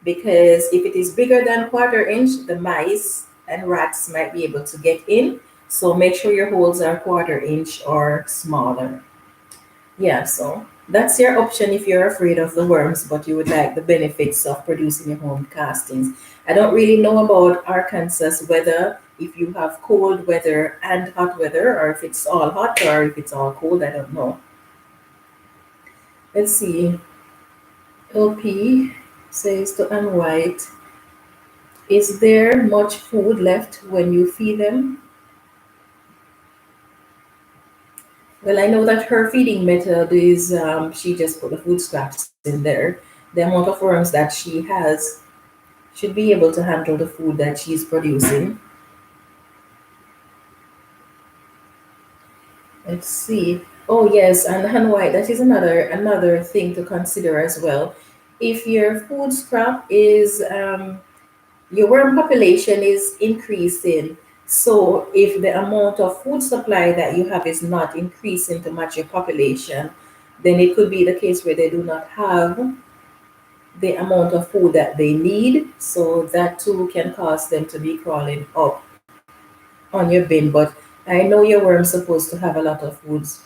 because if it is bigger than quarter-inch, the mice and rats might be able to get in. So make sure your holes are quarter-inch or smaller. Yeah, so that's your option if you're afraid of the worms, but you would like the benefits of producing your own castings. I don't really know about Arkansas weather, if you have cold weather and hot weather, or if it's all hot or if it's all cold, I don't know. Let's see. LP says to Ann White, is there much food left when you feed them? Well, I know that her feeding method is she just put the food scraps in there. The amount of worms that she has should be able to handle the food that she's producing. Let's see. Oh yes, and white. That is another thing to consider as well. If your food scrap is your worm population is increasing. So if the amount of food supply that you have is not increasing to match your population, then it could be the case where they do not have the amount of food that they need. So that too can cause them to be crawling up on your bin. But I know your worm's supposed to have a lot of foods.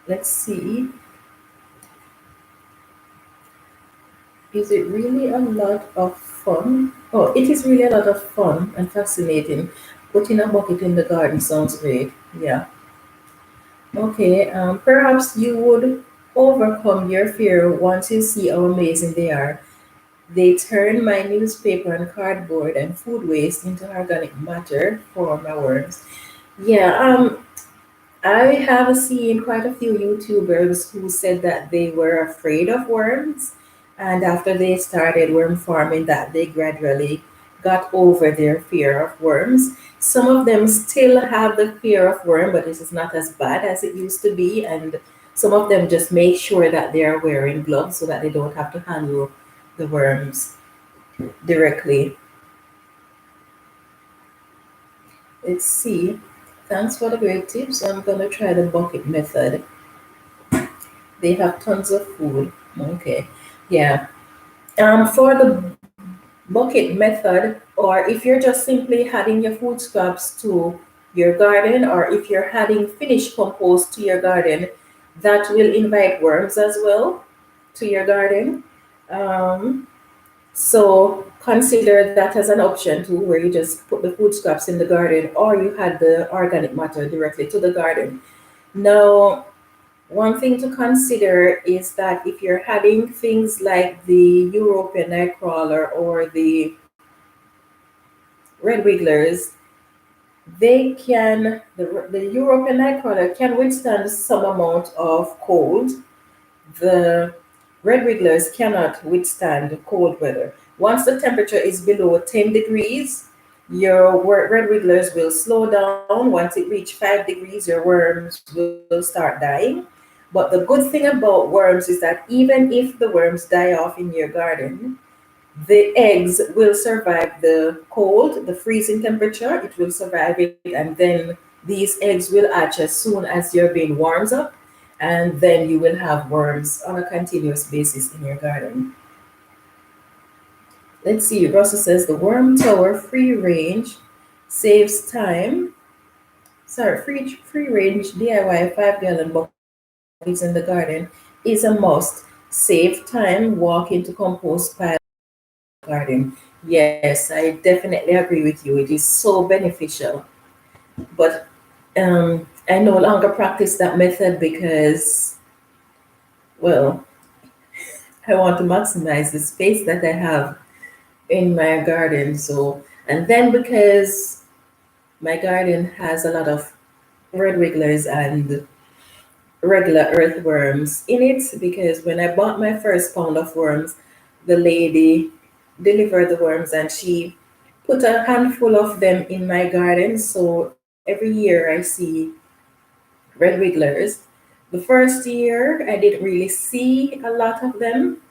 Let's see. Is it really a lot of fun? Oh, it is really a lot of fun and fascinating. Putting a bucket in the garden sounds great. Yeah. Okay. Perhaps you would overcome your fear once you see how amazing they are. They turn my newspaper and cardboard and food waste into organic matter for my worms. Yeah. I have seen quite a few YouTubers who said that they were afraid of worms, and after they started worm farming, that they gradually got over their fear of worms. Some of them still have the fear of worm, but this is not as bad as it used to be, and some of them just make sure that they are wearing gloves so that they don't have to handle the worms directly. Let's see. Thanks for the great tips. I'm gonna try the bucket method. They have tons of food. Okay. Yeah. For the bucket method, or if you're just simply adding your food scraps to your garden, or if you're adding finished compost to your garden, that will invite worms as well to your garden. Um, so consider that as an option too, where you just put the food scraps in the garden, or you had the organic matter directly to the garden. Now, one thing to consider is that if you're having things like the European nightcrawler or the red wigglers, the European nightcrawler can withstand some amount of cold. The red wigglers cannot withstand cold weather. Once the temperature is below 10 degrees, your red wigglers will slow down. Once it reaches 5 degrees, your worms will start dying. But the good thing about worms is that even if the worms die off in your garden, the eggs will survive the cold, the freezing temperature. It will survive it, and then these eggs will hatch as soon as your bin warms up, and then you will have worms on a continuous basis in your garden. Let's see, Russell says the worm tower free range saves time. Sorry, free range DIY 5 gallon buckets in the garden is a must. Save time, walk into compost pile garden. Yes, I definitely agree with you. It is so beneficial. But I no longer practice that method because, well, I want to maximize the space that I have in my garden. So, and then because my garden has a lot of red wigglers and regular earthworms in it, because when I bought my first pound of worms, the lady delivered the worms and she put a handful of them in my garden. So every year I see red wigglers. The first year I didn't really see a lot of them,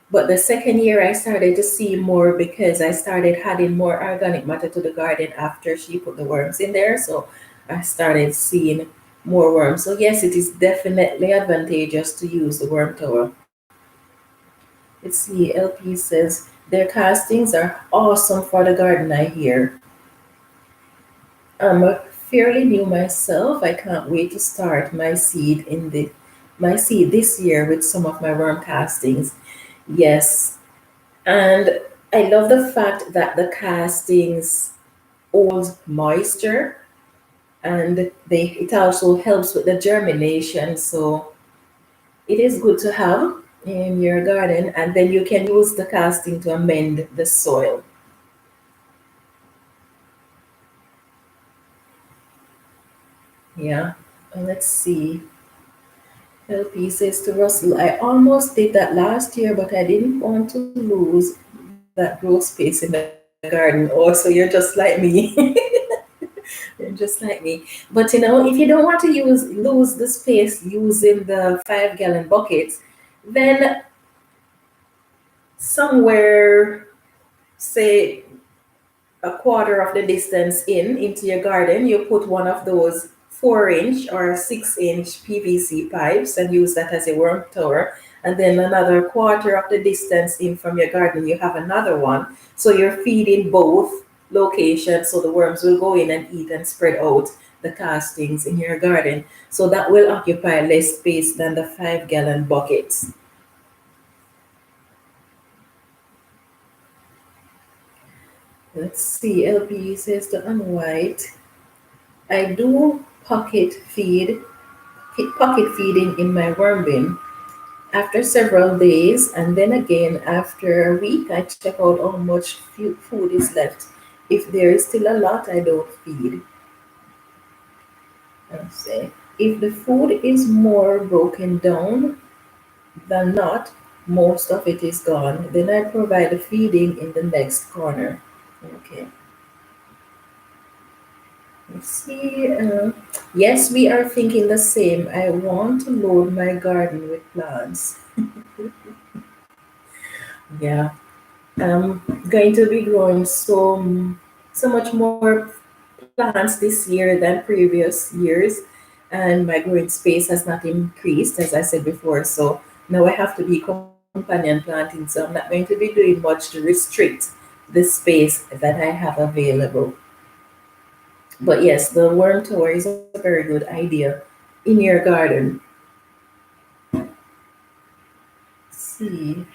but the second year I started to see more because I started adding more organic matter to the garden after she put the worms in there. So I started seeing more worms. So yes, it is definitely advantageous to use the worm tower. Let's see, LP says their castings are awesome for the garden, I hear. I'm fairly new myself. I can't wait to start my seed this year with some of my worm castings. Yes, and I love the fact that the castings hold moisture, and it also helps with the germination. So it is good to have in your garden, and then you can use the casting to amend the soil. Yeah. Let's see. LP says to Russell, I almost did that last year, but I didn't want to lose that grow space in the garden. Oh, so you're just like me. You're just like me. But if you don't want to lose the space using the 5 gallon buckets, then somewhere, say a quarter of the distance into your garden, you put one of those 4 inch or 6 inch PVC pipes and use that as a worm tower. And then another quarter of the distance in from your garden, you have another one. So you're feeding both locations, so the worms will go in and eat and spread out the castings in your garden. So that will occupy less space than the 5 gallon buckets. Let's see, LP says to unwhite. I do pocket feeding in my worm bin. After several days, and then again after a week, I check out how much food is left. If there is still a lot, I don't feed. Let's say if the food is more broken down than not, most of it is gone. Then I provide the feeding in the next corner. Okay. Let's see. Yes, we are thinking the same. I want to load my garden with plants. Yeah, I'm going to be growing so much more plants this year than previous years, and my growing space has not increased, as I said before. So now I have to be companion planting. So I'm not going to be doing much to restrict the space that I have available. But yes, the worm tower is a very good idea in your garden. see.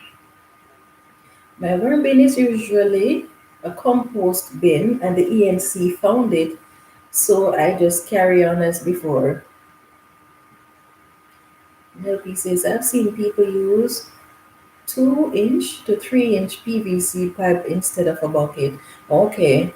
My worm bin is usually a compost bin, and the ENC found it, so I just carry on as before. LP says, I've seen people use 2-inch to 3-inch PVC pipe instead of a bucket. Okay.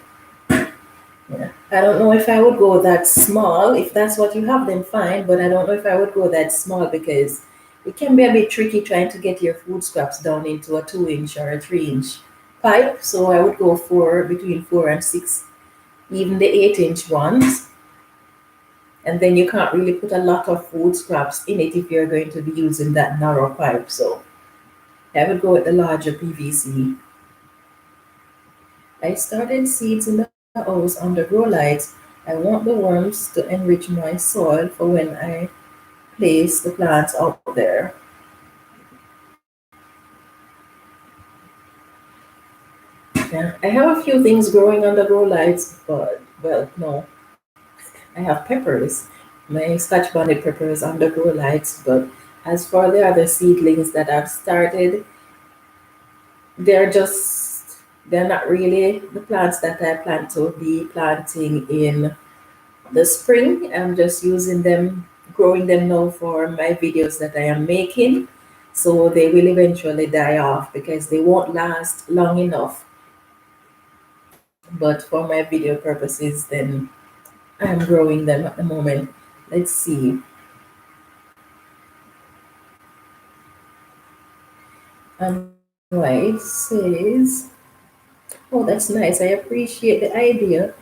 Yeah. I don't know if I would go that small. If that's what you have, then fine. But I don't know if I would go that small because it can be a bit tricky trying to get your food scraps down into a 2-inch or a 3-inch pipe. So I would go for between 4 and 6, even the 8-inch ones. And then you can't really put a lot of food scraps in it if you're going to be using that narrow pipe. So I would go with the larger PVC. I started seeds in the house under grow lights. I want the worms to enrich my soil for when I place the plants out there. Yeah, I have a few things growing under grow lights, but well, no, I have peppers. My Scotch bonnet peppers under grow lights, but as for the other seedlings that I've started, they're just they're not really the plants that I plan to be planting in the spring. I'm just using them, growing them now for my videos that I am making. So they will eventually die off because they won't last long enough. But for my video purposes, then I'm growing them at the moment. Let's see. Right, says, oh, that's nice. I appreciate the idea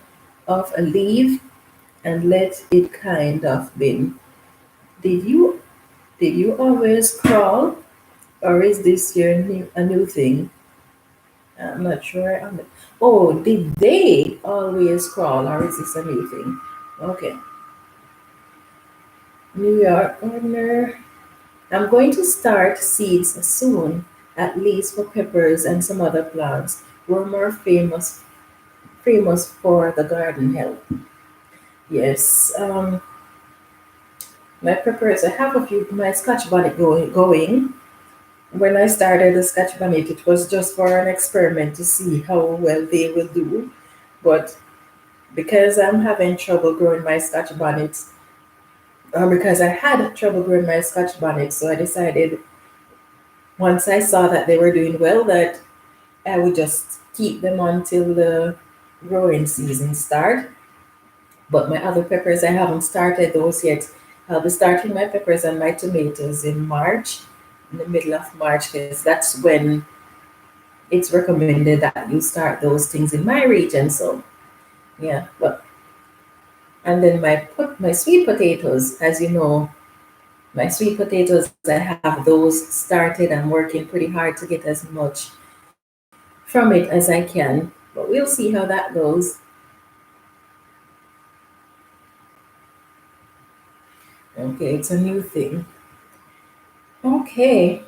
of a leaf and let it kind of bin. Did you did you always crawl, or is this a new thing? I'm not sure. Oh, did they always crawl, or is this a new thing? Okay. New York Armory. I'm going to start seeds soon, at least for peppers and some other plants. We're more famous for the garden help. Yes. My peppers. I have a few. My Scotch bonnet going. When I started the Scotch bonnet, it was just for an experiment to see how well they will do. But because I'm having trouble growing my Scotch bonnets, or because I had trouble growing my Scotch bonnets, so I decided once I saw that they were doing well that I would just keep them until the growing season start. But my other peppers, I haven't started those yet. I'll be starting my peppers and my tomatoes in March, in the middle of March, because that's when it's recommended that you start those things in my region. So yeah, but and then my sweet potatoes, as you know, my sweet potatoes, I have those started. I'm working pretty hard to get as much from it as I can, but we'll see how that goes. Okay, it's a new thing. Okay,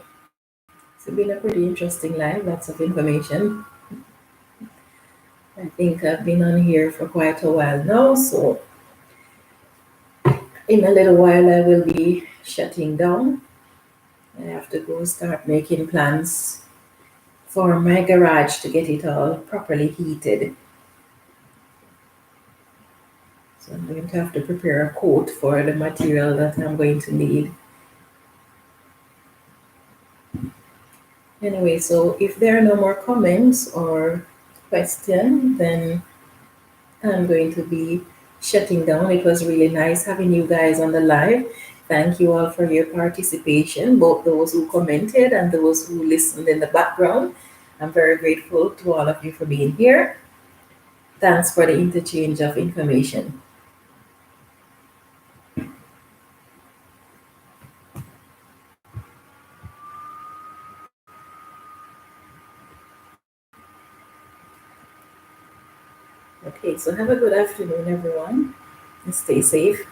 it's been a pretty interesting live, lots of information. I think I've been on here for quite a while now, so in a little while I will be shutting down. I have to go start making plans for my garage to get it all properly heated. So I'm going to have to prepare a quote for the material that I'm going to need. Anyway, so if there are no more comments or questions, then I'm going to be shutting down. It was really nice having you guys on the live. Thank you all for your participation, both those who commented and those who listened in the background. I'm very grateful to all of you for being here. Thanks for the interchange of information. Okay, so have a good afternoon, everyone, and stay safe.